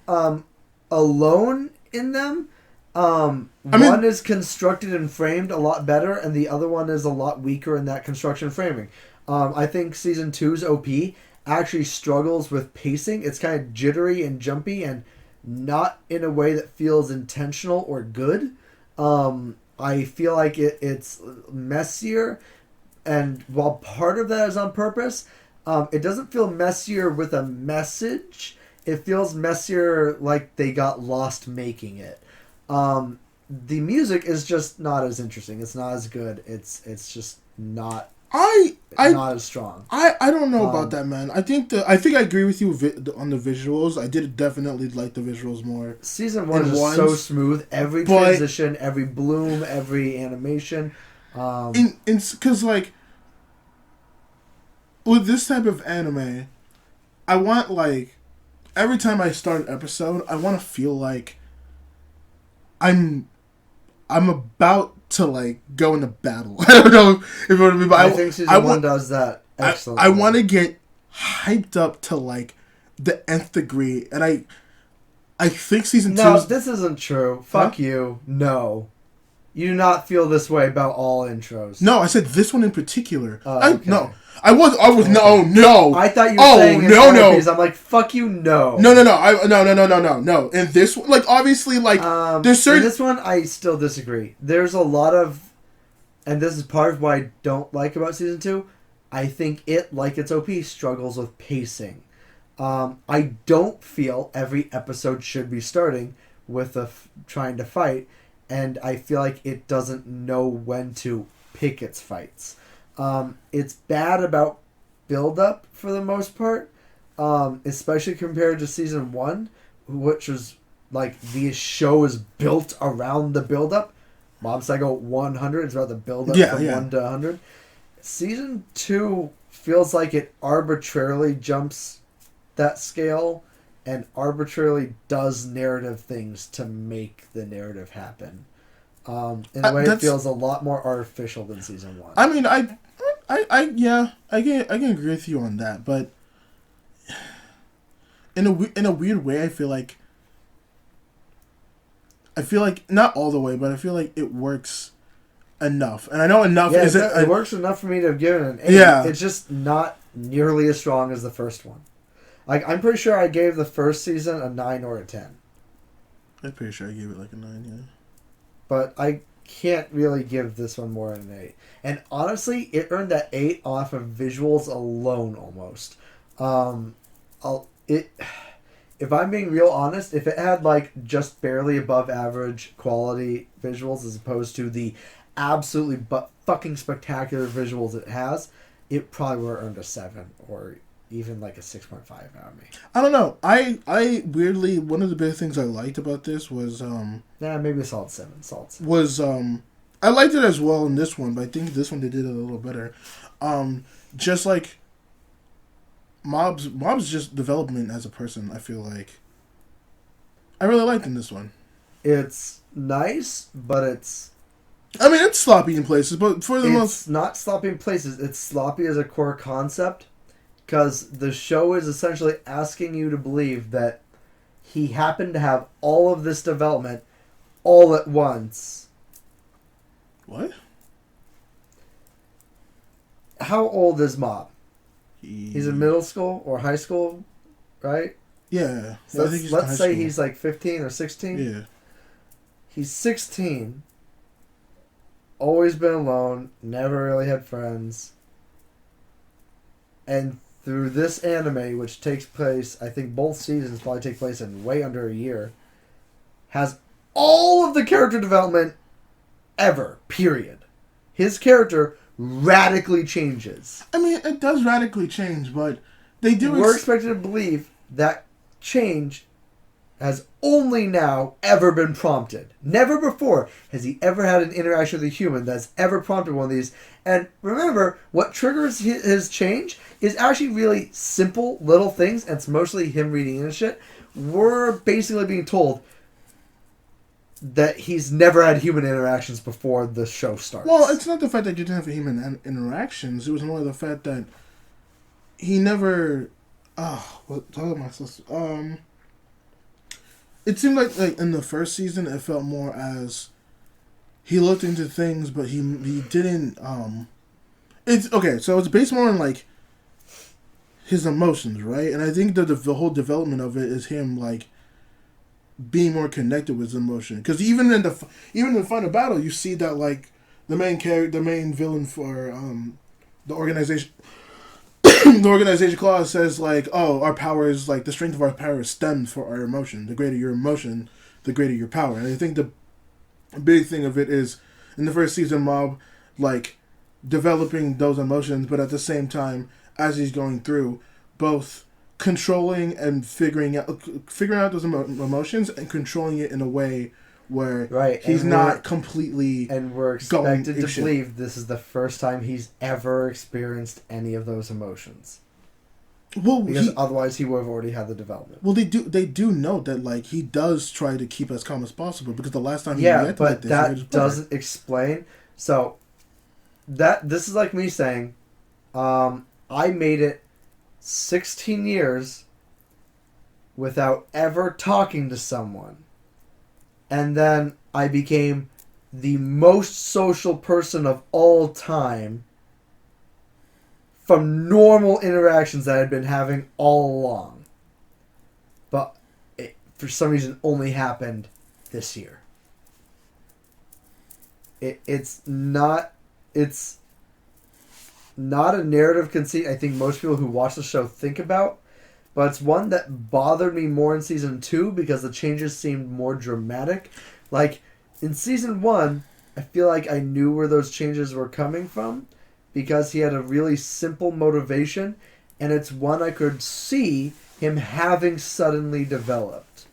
alone in them, one is constructed and framed a lot better, and the other one is a lot weaker in that construction framing. I think Season 2's OP actually struggles with pacing. It's kind of jittery and jumpy, and not in a way that feels intentional or good. I feel like it's messier, and while part of that is on purpose, it doesn't feel messier with a message. It feels messier like they got lost making it. The music is just not as interesting. It's not as good. It's just not not as strong. I don't know about that, man. I think I agree with you on the visuals. I did definitely like the visuals more. Season 1 is so smooth. Every transition, every bloom, every animation. Because, like, with this type of anime, I want, like, every time I start an episode, I want to feel like I'm about to, like, go into battle. I don't know if you know what I mean, but I think Season 1 does that excellently. I want to get hyped up to, like, the nth degree, and I think Season 2... No, this isn't true. Fuck you. No. You do not feel this way about all intros. No, I said this one in particular. Okay. I was okay. no. I thought you were saying no. I'm like, fuck you, no. No. No. And this one, like, obviously, like, there's certain... In this one, I still disagree. There's a lot of... And this is part of what I don't like about Season 2. I think it, like its OP, struggles with pacing. I don't feel every episode should be starting with trying to fight, and I feel like it doesn't know when to pick its fights. It's bad about build-up for the most part, especially compared to Season 1, which was, like, the show is built around the build-up. Mob Psycho 100 is about the build-up from 1 to 100. Season 2 feels like it arbitrarily jumps that scale and arbitrarily does narrative things to make the narrative happen. In a way, it feels a lot more artificial than Season 1. I mean, I can agree with you on that, but in a weird way, I feel like not all the way, but I feel like it works enough. And I know enough isn't... It works enough for me to have given it an 8. Yeah. It's just not nearly as strong as the first one. Like, I'm pretty sure I gave the first season a 9 or a 10. I'm pretty sure I gave it like a 9, yeah. But can't really give this one more than an 8. And honestly, it earned that 8 off of visuals alone almost. If I'm being real honest, if it had like just barely above average quality visuals as opposed to the absolutely fucking spectacular visuals it has, it probably would have earned a 7 or even like a 6.5 out of me. I don't know. I weirdly, one of the big things I liked about this was Maybe a solid 7. Solid 7. was I liked it as well in this one, but I think this one they did it a little better. Just like Mob's just development as a person, I feel like I really liked in this one. It's nice, but it's sloppy in places, but for the most, it's not sloppy in places. It's sloppy as a core concept, because the show is essentially asking you to believe that he happened to have all of this development all at once. What? How old is Mob? He's in middle school or high school, right? Yeah. So let's say he's like 15 or 16. Yeah. He's 16. Always been alone. Never really had friends. And through this anime, which takes place, I think both seasons probably take place in way under a year, has all of the character development ever, period. His character radically changes. I mean, it does radically change, but they do. We're expected to believe that change has only now ever been prompted. Never before has he ever had an interaction with a human that's ever prompted one of these. And remember, what triggers his change is actually really simple little things, and it's mostly him reading and shit. We're basically being told that he's never had human interactions before the show starts. Well, it's not the fact that you didn't have human interactions. It was more the fact that he never. What am I supposed to? It seemed like in the first season, it felt more as he looked into things, but he didn't. It's okay. So it's based more on like his emotions, right? And I think that the whole development of it is him like being more connected with his emotion. Because even in the final battle, you see that like the main villain for the organization. The organization clause says like, oh, our power is like the strength of our power is stemmed for our emotion. The greater your emotion, the greater your power. And I think the big thing of it is in the first season, Mob like developing those emotions, but at the same time, as he's going through, both controlling and figuring out those emotions and controlling it in a way where he's not completely. And we're expected to believe this is the first time he's ever experienced any of those emotions. Well, because otherwise he would have already had the development. Well, they do note that like he does try to keep as calm as possible, because the last time he reacted but like this, that doesn't explain. So this is like me saying, I made it 16 years without ever talking to someone. And then I became the most social person of all time from normal interactions that I'd been having all along. But it, for some reason, only happened this year. It's not a narrative conceit I think most people who watch the show think about. But it's one that bothered me more in Season 2 because the changes seemed more dramatic. Like, in Season 1, I feel like I knew where those changes were coming from because he had a really simple motivation, and it's one I could see him having suddenly developed.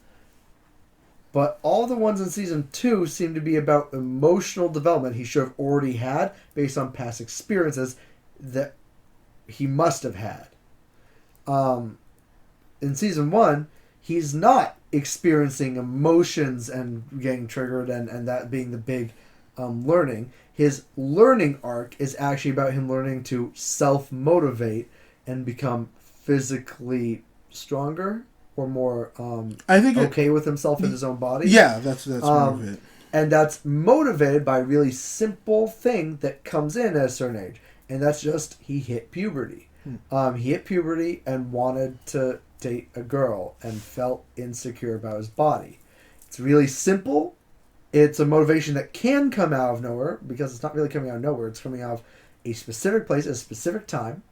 But all the ones in Season 2 seem to be about emotional development he should have already had based on past experiences that he must have had. In Season 1, he's not experiencing emotions and getting triggered and that being the big learning. His learning arc is actually about him learning to self-motivate and become physically stronger or more I think okay with himself in his own body. Yeah, that's more of it. And that's motivated by a really simple thing that comes in at a certain age. And that's just he hit puberty. He hit puberty and wanted to date a girl and felt insecure about his body. It's really simple, It's a motivation that can come out of nowhere, because it's not really coming out of nowhere. It's coming out of a specific place at a specific time.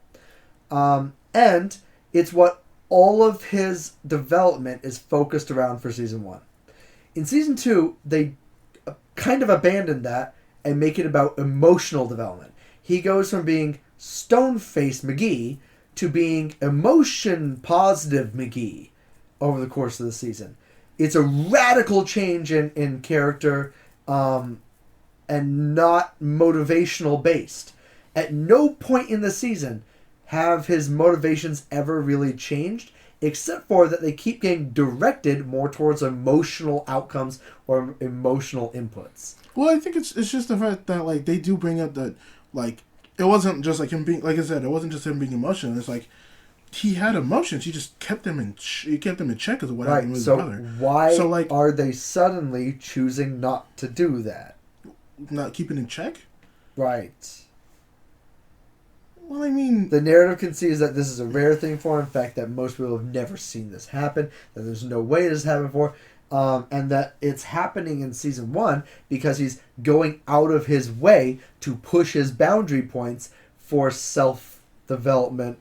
And it's what all of his development is focused around for season 1. In season 2, they kind of abandon that and make it about emotional development. He goes from being stone-faced McGee to being emotion-positive McGee over the course of the season. It's a radical change in character, and not motivational based. At no point in the season have his motivations ever really changed, except for that they keep getting directed more towards emotional outcomes or emotional inputs. Well, I think it's just the fact that like they do bring up that like it wasn't just like him being, like I said, it wasn't just him being emotional. It's like he had emotions. He just kept them in check because of what happened with his brother. Why are they suddenly choosing not to do that? Not keeping in check? Right. Well, I mean, the narrative concedes that this is a rare thing for him. In fact, that most people have never seen this happen. That there's no way this happened before. And that it's happening in season 1 because he's going out of his way to push his boundary points for self-development,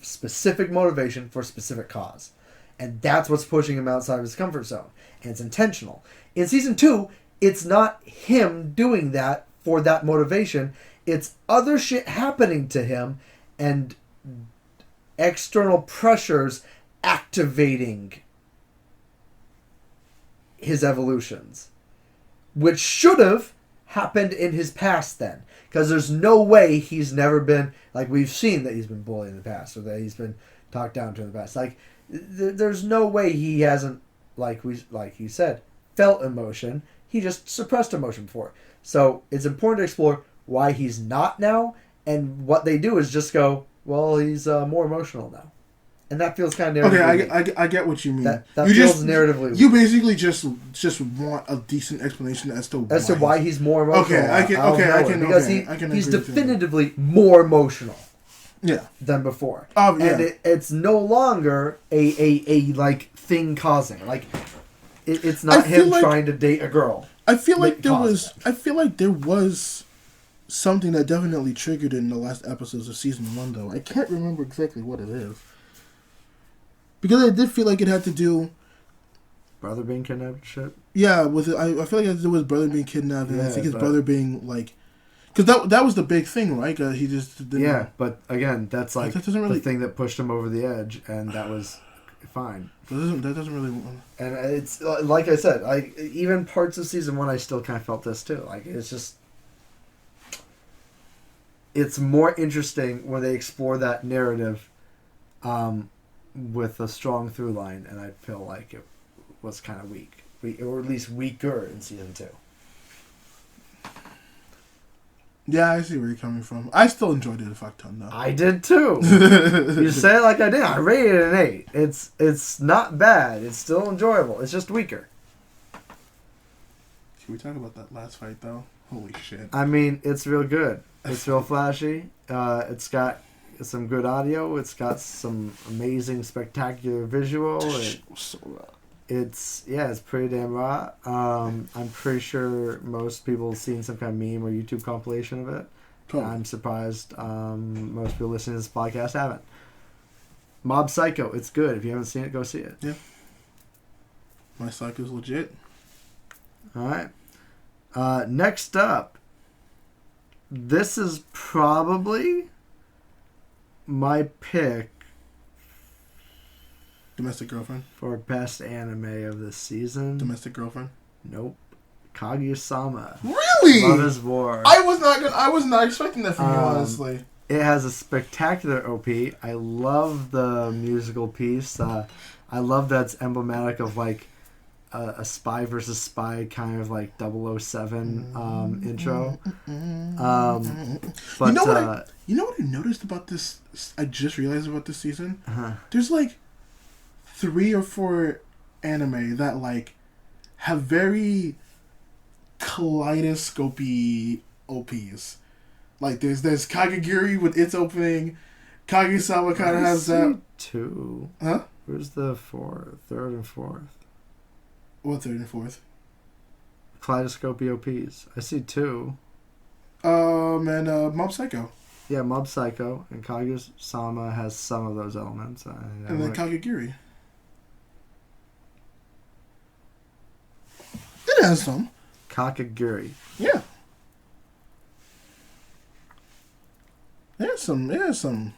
specific motivation for a specific cause. And that's what's pushing him outside of his comfort zone. And it's intentional. In season 2, it's not him doing that for that motivation. It's other shit happening to him and external pressures activating his evolutions, which should have happened in his past then, because there's no way he's never been, like, we've seen that he's been bullied in the past or that he's been talked down to in the past. Like, there's no way he hasn't, like you said, felt emotion. He just suppressed emotion before. So it's important to explore why he's not now, and what they do is just go, well, he's more emotional now. And that feels kind of narratively. Okay, I get what you mean. That you feels narratively weak. You basically just want a decent explanation as to why he's more emotional. Okay, I can because he's definitively more emotional. Yeah. Than before. Yeah. And it's no longer a like thing causing. Like it's not him trying to date a girl. I feel like there was something that definitely triggered it in the last episodes of season 1, though. I can't remember exactly what it is. Because I did feel like it had to do... Brother being kidnapped shit? Yeah, I feel like it had to do with his brother being kidnapped, and I think his brother being, like... Because that was the big thing, right? He just didn't... Yeah, but again, that's like the thing that pushed him over the edge, and that was fine. That doesn't really... And it's, like I said, even parts of season 1, I still kind of felt this, too. Like, it's just... It's more interesting when they explore that narrative with a strong through line, and I feel like it was kind of weak, or at least weaker in season 2. Yeah, I see where you're coming from. I still enjoyed it a fuck ton, though. I did too. You say it like I did. I rated it an 8. It's not bad. It's still enjoyable. It's just weaker. Can we talk about that last fight, though? Holy shit. I mean, it's real good. It's real flashy. It's got some good audio. It's got some amazing, spectacular visual. It's pretty damn raw. I'm pretty sure most people have seen some kind of meme or YouTube compilation of it. Totally. I'm surprised most people listening to this podcast haven't. Mob Psycho, it's good. If you haven't seen it, go see it. Yeah. My Psycho's legit. Alright. Next up, this is probably my pick. Domestic Girlfriend? For best anime of this season. Domestic Girlfriend? Nope. Kaguya-sama. Really? Love is War. I was not expecting that from you, honestly. It has a spectacular OP. I love the musical piece. I love that it's emblematic of like a spy versus spy kind of like 007 intro. But you know what I noticed about this? I just realized about this season. Uh-huh. There's like 3 or 4 anime that like have very kaleidoscopy OPs. Like there's Kagegiri with its opening. Kaguya-sama kind of has that. 2. Huh? Where's the 4th, 3rd, and 4th? What 3rd and 4th? Kaleidoscope EOPs? I see 2. And Mob Psycho. Yeah, Mob Psycho and Kaguya-sama has some of those elements. And then Kagegiri. It has some. Kakaguri. Yeah. It has some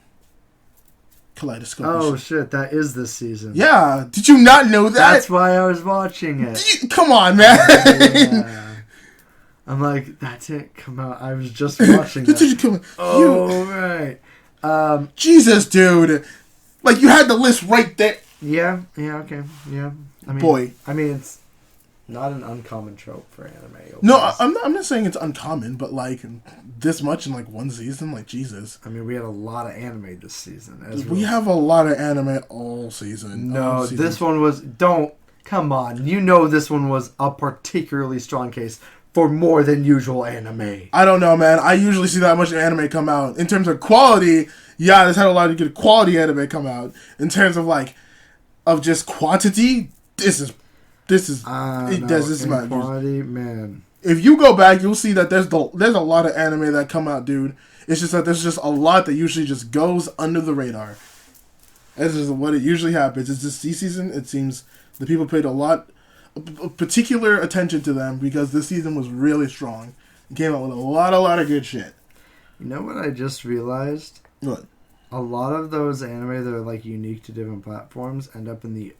Kaleidoscope. Oh shit, that is this season. Yeah. Did you not know that? That's why I was watching it. Come on, man. Yeah. I'm like, that's it. Come out. I was just watching that. Oh, right. Jesus, dude. Like, you had the list right there. Yeah, okay. Yeah. I mean, it's not an uncommon trope for anime. No, I'm not saying it's uncommon, but, like, this much in, like, one season? Like, Jesus. I mean, we had a lot of anime this season. We have a lot of anime all season. No, this one was... Come on. You know this one was a particularly strong case for more than usual anime. I don't know, man. I usually see that much anime come out. In terms of quality, yeah, there's had a lot of good quality anime come out. In terms of, like, of just quantity, this is quality, man. If you go back, you'll see that there's a lot of anime that come out, dude. It's just that there's just a lot that usually just goes under the radar. That's just what it usually happens. It's this season. It seems the people paid a lot of particular attention to them because this season was really strong. It came out with a lot of good shit. You know what I just realized? What? A lot of those anime that are like unique to different platforms end up in the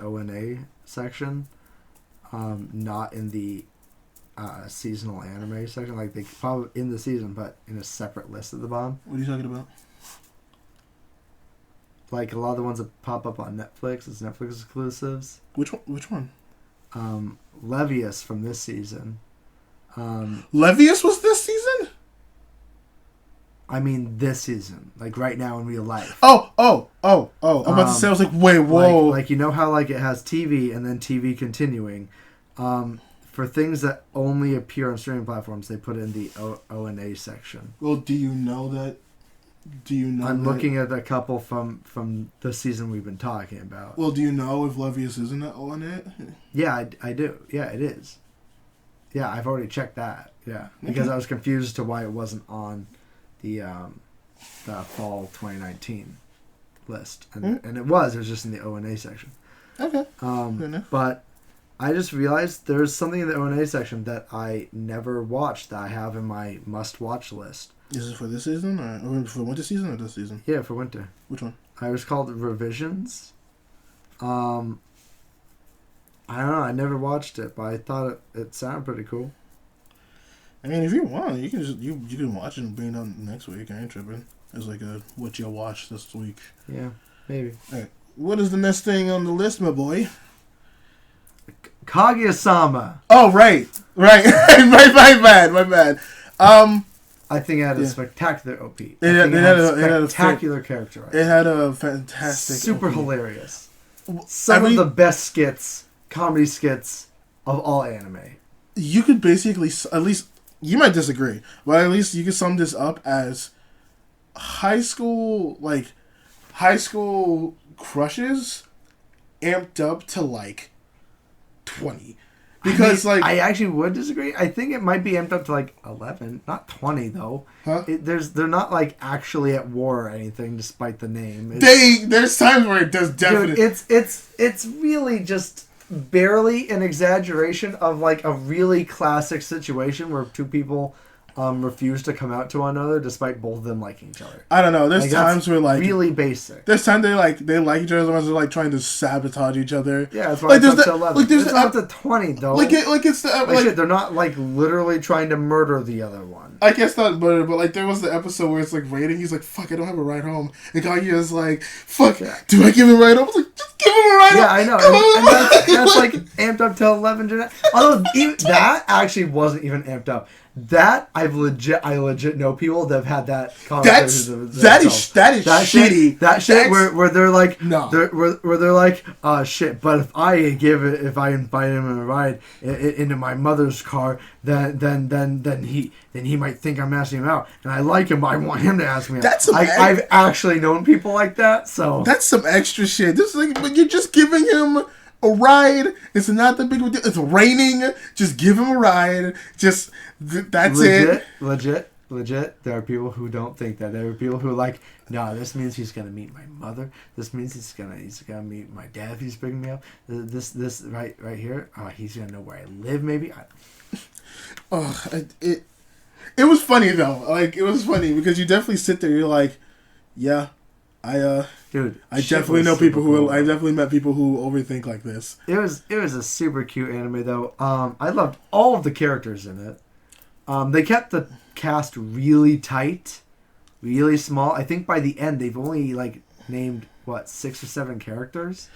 ONA section, not in the seasonal anime section. Like they probably in the season, but in a separate list at the bottom. What are you talking about? Like a lot of the ones that pop up on Netflix as Netflix exclusives. Which one? Levius from this season. Levius was this season? I mean this season, like right now in real life. Oh! I'm about to say, I was like, wait, whoa. Like you know how like it has TV and then TV continuing. For things that only appear on streaming platforms, they put it in the ONA section. Well, do you know that? I'm looking at a couple from the season we've been talking about. Well, do you know if Levius isn't on it? Yeah, I do. Yeah, it is. Yeah, I've already checked that. Yeah, because I was confused as to why it wasn't on the fall 2019 list, and it was just in the ONA section. Okay. But I just realized there's something in the ONA section that I never watched that I have in my must-watch list. Is it for this season or for winter season or this season? Yeah, for winter. Which one? It was called Revisions. I don't know. I never watched it, but I thought it sounded pretty cool. I mean, if you want, you can just you can watch it and bring it on next week. I ain't tripping. It's like a what you'll watch this week. Yeah, maybe. All right. What is the next thing on the list, my boy? Kaguya-sama. Oh, right. my bad. I think it had a spectacular OP. It had a spectacular character. It had a fantastic super OP. Hilarious. Some of the best skits, comedy skits of all anime. You could basically, at least, you might disagree, but at least you could sum this up as high school crushes amped up to like 20. Because I actually would disagree. I think it might be amped up to like 11, not 20 though. Huh? They're not like actually at war or anything, despite the name. There's times where it does definitely. Dude, it's really just barely an exaggeration of like a really classic situation where two people refuse to come out to one another despite both of them liking each other. I don't know. There's times where like really basic. There's times they like each other. Ones are like trying to sabotage each other. Yeah, that's why it's up to 11. Like there's up to 20 though. Shit, they're not like literally trying to murder the other one. I guess not murder, but like there was the episode where it's like raining. He's like, "Fuck, I don't have a ride home," and Kaguya's like, "Fuck, do I give him a ride home?" I was like, "Just give him a ride home." Yeah, I know. And that's like amped up to 11. Although even that actually wasn't even amped up. That I legit know people that have had that conversation. That is shitty. That shit where they're like no. Where they're like shit. But if I invite him in a ride into my mother's car, then he might think I'm asking him out, and I like him, but I want him to ask me out. I've actually known people like that. So that's some extra shit. This is like, but you're just giving him a ride. It's not that big of a deal. It's raining. Just give him a ride. Just that's it. Legit. There are people who don't think that. There are people who are like, no, this means he's gonna meet my mother. This means he's gonna meet my dad if he's picking me up. This right here. He's gonna know where I live. Maybe. It was funny though. Like, it was funny because you definitely sit there. You're like, yeah, dude. I definitely know people who. I definitely met people who overthink like this. It was a super cute anime though. I loved all of the characters in it. They kept the cast really tight, really small. I think by the end they've only like named 6 or 7 characters.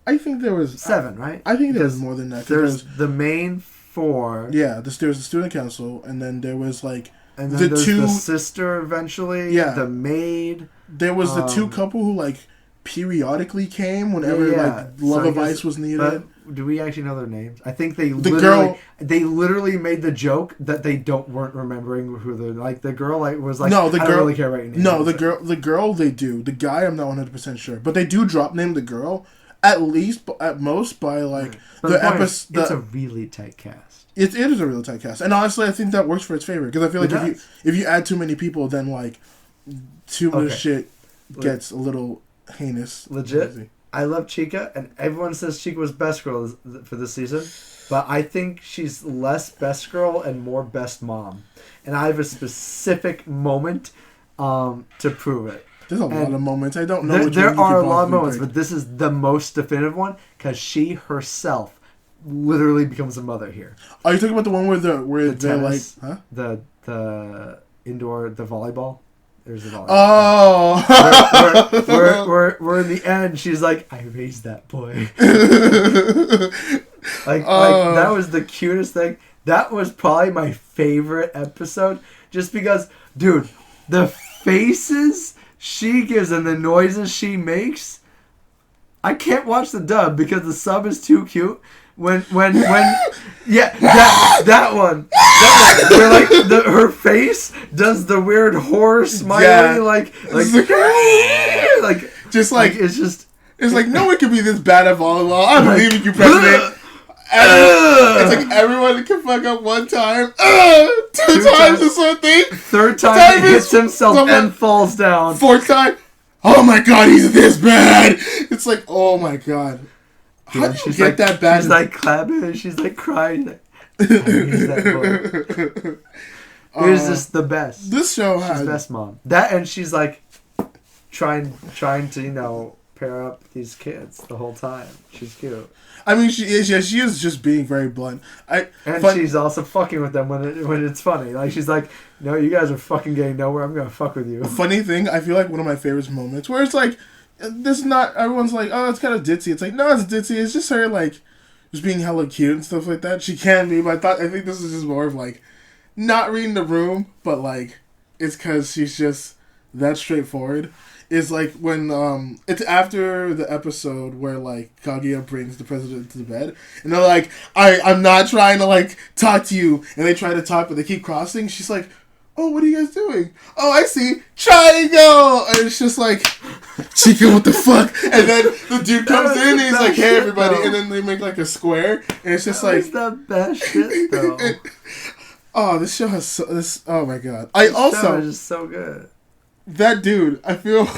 I think there was 7, right? I think there was more than that. There's the main 4. Yeah, there was the student council, and then there was like and then there's the sister eventually. Yeah, the maid. There was the 2 couple who like periodically came whenever like love advice was needed. But do we actually know their names? I think they literally made the joke that they weren't remembering who the girl was like. No, the girl. I don't really care about your name. No, the girl they do. The guy I'm not 100% sure, but they do drop name the girl at most by like the episode. It's a really tight cast. It is a really tight cast, and honestly, I think that works for its favor because I feel like if you add too many people, then like too much shit gets a little heinous. Legit. I love Chica, and everyone says Chica was best girl for this season, but I think she's less best girl and more best mom. And I have a specific moment to prove it. There's a lot of moments. I don't know. There are a lot of moments, but this is the most definitive one because she herself literally becomes a mother here. Are you talking about the one where they're tennis, like, the indoor, the volleyball? There's a volleyball. Oh! We're in the end. She's like, I raised that boy. like that was the cutest thing. That was probably my favorite episode, just because, dude, the faces she gives and the noises she makes. I can't watch the dub because the sub is too cute. When yeah, that one where like her face does the weird horror smiley like just like it's like no one can be this bad at volleyball. I believe in you, president. It's like everyone can fuck up one time, 2 times or something. 3rd time he hits himself and falls down. 4th time, oh my god, he's this bad. It's like, oh my god. How do you get that bad? She's like clapping and she's like crying. It was just the best. This show she's the best mom. That and she's like trying to pair up these kids the whole time. She's cute. I mean, she is just being very blunt. She's also fucking with them when it's funny. Like she's like, no, you guys are fucking getting nowhere. I'm gonna fuck with you. Funny thing, I feel like one of my favorite moments where it's like. This is not everyone's like, oh, it's kind of ditzy. It's like, no, it's ditzy. It's just her like just being hella cute and stuff like that. She can be, but I think this is just more of like not reading the room, but like it's because she's just that straightforward. Is like when it's after the episode where like Kaguya brings the president to the bed and they're like, I'm not trying to like talk to you, and they try to talk but they keep crossing. She's like, oh, what are you guys doing? Oh, I see. Triangle! And it's just like, Chica, what the fuck? And then the dude comes in and he's like, hey, everybody. And then they make like a square. And it's just that was the best shit, though. Oh, this show has oh my god. This show is just so good. That dude, I feel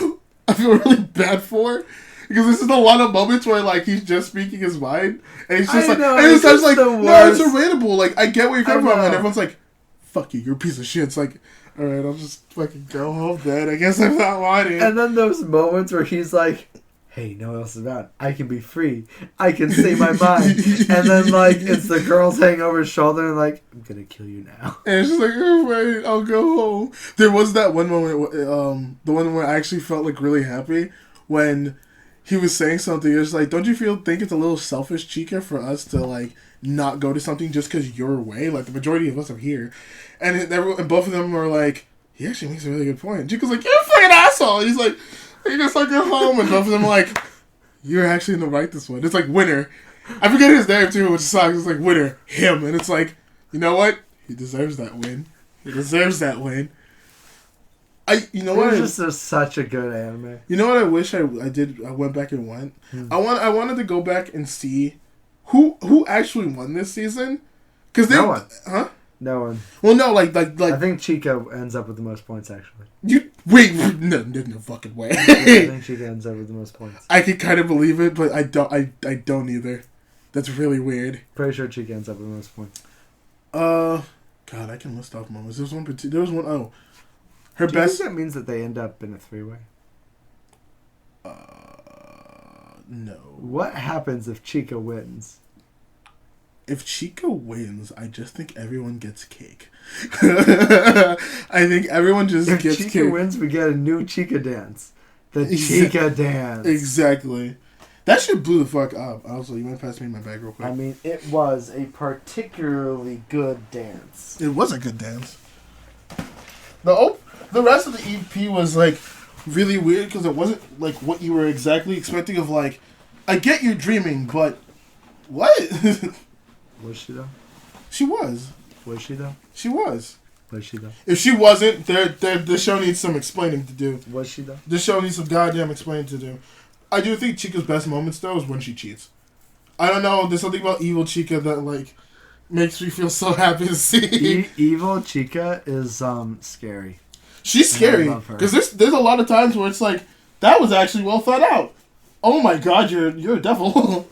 really bad for. Because this is a lot of moments where like he's just speaking his mind. And he's just and it's just like, no, it's relatable. Like, I get where you're coming from. And everyone's like, fuck you, you're a piece of shit. It's like, alright, I'll just fucking go home then. I guess I'm not wanting. And then those moments where he's like, hey, no one else is around. I can be free. I can say my mind. And then like it's the girls hanging over his shoulder and like, I'm gonna kill you now. And it's just like, alright, I'll go home. There was that one moment, the one where I actually felt like really happy when he was saying something. It's like, don't you think it's a little selfish, Chica, for us to like not go to something just because you're away? Like the majority of us are here. And both of them were like, he actually makes a really good point. Chica's like, you're a fucking asshole. And he's like, you just like go home. And both of them are like, you're actually in the right this one. It's like Winner. I forget his name too, which sucks. It's like Winner, him. And it's like, you know what? He deserves that win. He deserves that win. You know what? It's just such a good anime. You know what I wish I did? I went back and went. I wanted to go back and see who actually won this season. Because no one. Huh? No one. Well, no, like. I think Chica ends up with the most points, actually. You wait, no, there's no fucking way. I think Chica ends up with the most points. I can kind of believe it, but I don't either. That's really weird. Pretty sure Chica ends up with the most points. God, I can list off moments. There was one. Oh, her Do you best. think that means that they end up in a 3-way? No. What happens if Chica wins? If Chica wins, I just think everyone gets cake. I think everyone just if gets Chica cake. wins, we get a new Chica dance. The Chica dance. Exactly. That shit blew the fuck up. Also, you want to pass me my bag real quick? I mean, it was a particularly good dance. It was a good dance. The rest of the EP was like really weird because it wasn't like what you were exactly expecting. Of like, I get you're dreaming, but what? Was she though? She was. Was she though? She was. Was she though? If she wasn't, the show needs some explaining to do. Was she though? The show needs some goddamn explaining to do. I do think Chica's best moments though is when she cheats. I don't know. There's something about evil Chica that like makes me feel so happy to see. Evil Chica is scary. She's scary because there's a lot of times where it's like that was actually well thought out. Oh my god, you're a devil.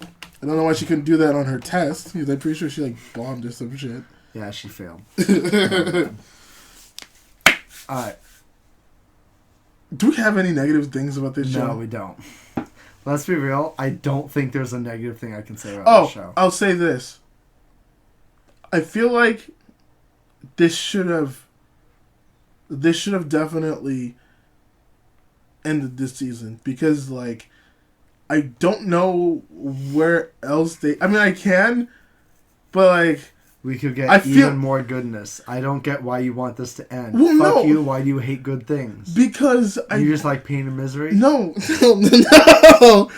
I don't know why she couldn't do that on her test because I'm pretty sure she like bombed or some shit. Yeah, she failed. Alright. Do we have any negative things about this show? No, we don't. Let's be real. I don't think there's a negative thing I can say about this show. I'll say this. I feel like this should have definitely ended this season because like I don't know where else I mean I can, but like we could get even more goodness. I don't get why you want this to end. Well, Fuck you. Why do you hate good things? Because you just like pain and misery? No.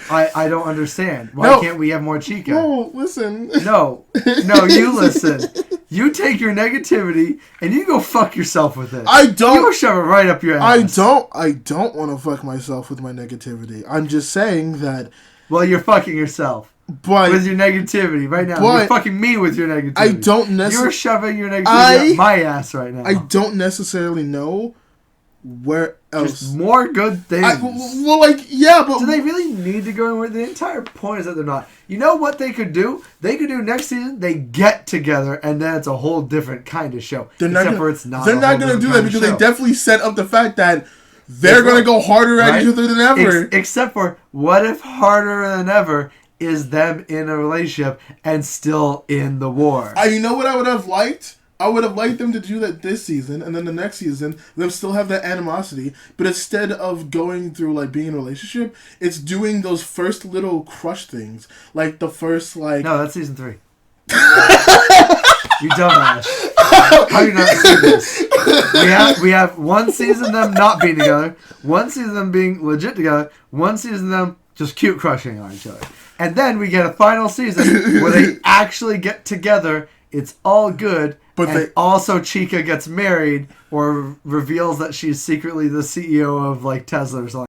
I don't understand. Why can't we have more Chica? No, listen. No, you listen. You take your negativity and you go fuck yourself with it. I don't. You go shove it right up your ass. I don't want to fuck myself with my negativity. I'm just saying that. Well, you're fucking yourself. But with your negativity right now. You're fucking me with your negativity. I don't necessarily. You're shoving your negativity up my ass right now. I don't necessarily know where else. Just more good things. But do they really need to go in with the entire point is that they're not. You know what they could do? They could do next season. They get together, and then it's a whole different kind of show. They're not going to do that because they definitely set up the fact that they're going to go harder at each other than ever. Except for what if harder than ever is them in a relationship and still in the war? You know what I would have liked? I would have liked them to do that this season, and then the next season, them still have that animosity, but instead of going through, like, being in a relationship, it's doing those first little crush things. Like, the first, like... No, that's season 3. You dumbass. How do you not see this? We have one season them not being together, one season them being legit together, one season them just cute crushing on each other. And then we get a final season where they actually get together. It's all good. But also Chica gets married or reveals that she's secretly the CEO of like Tesla or something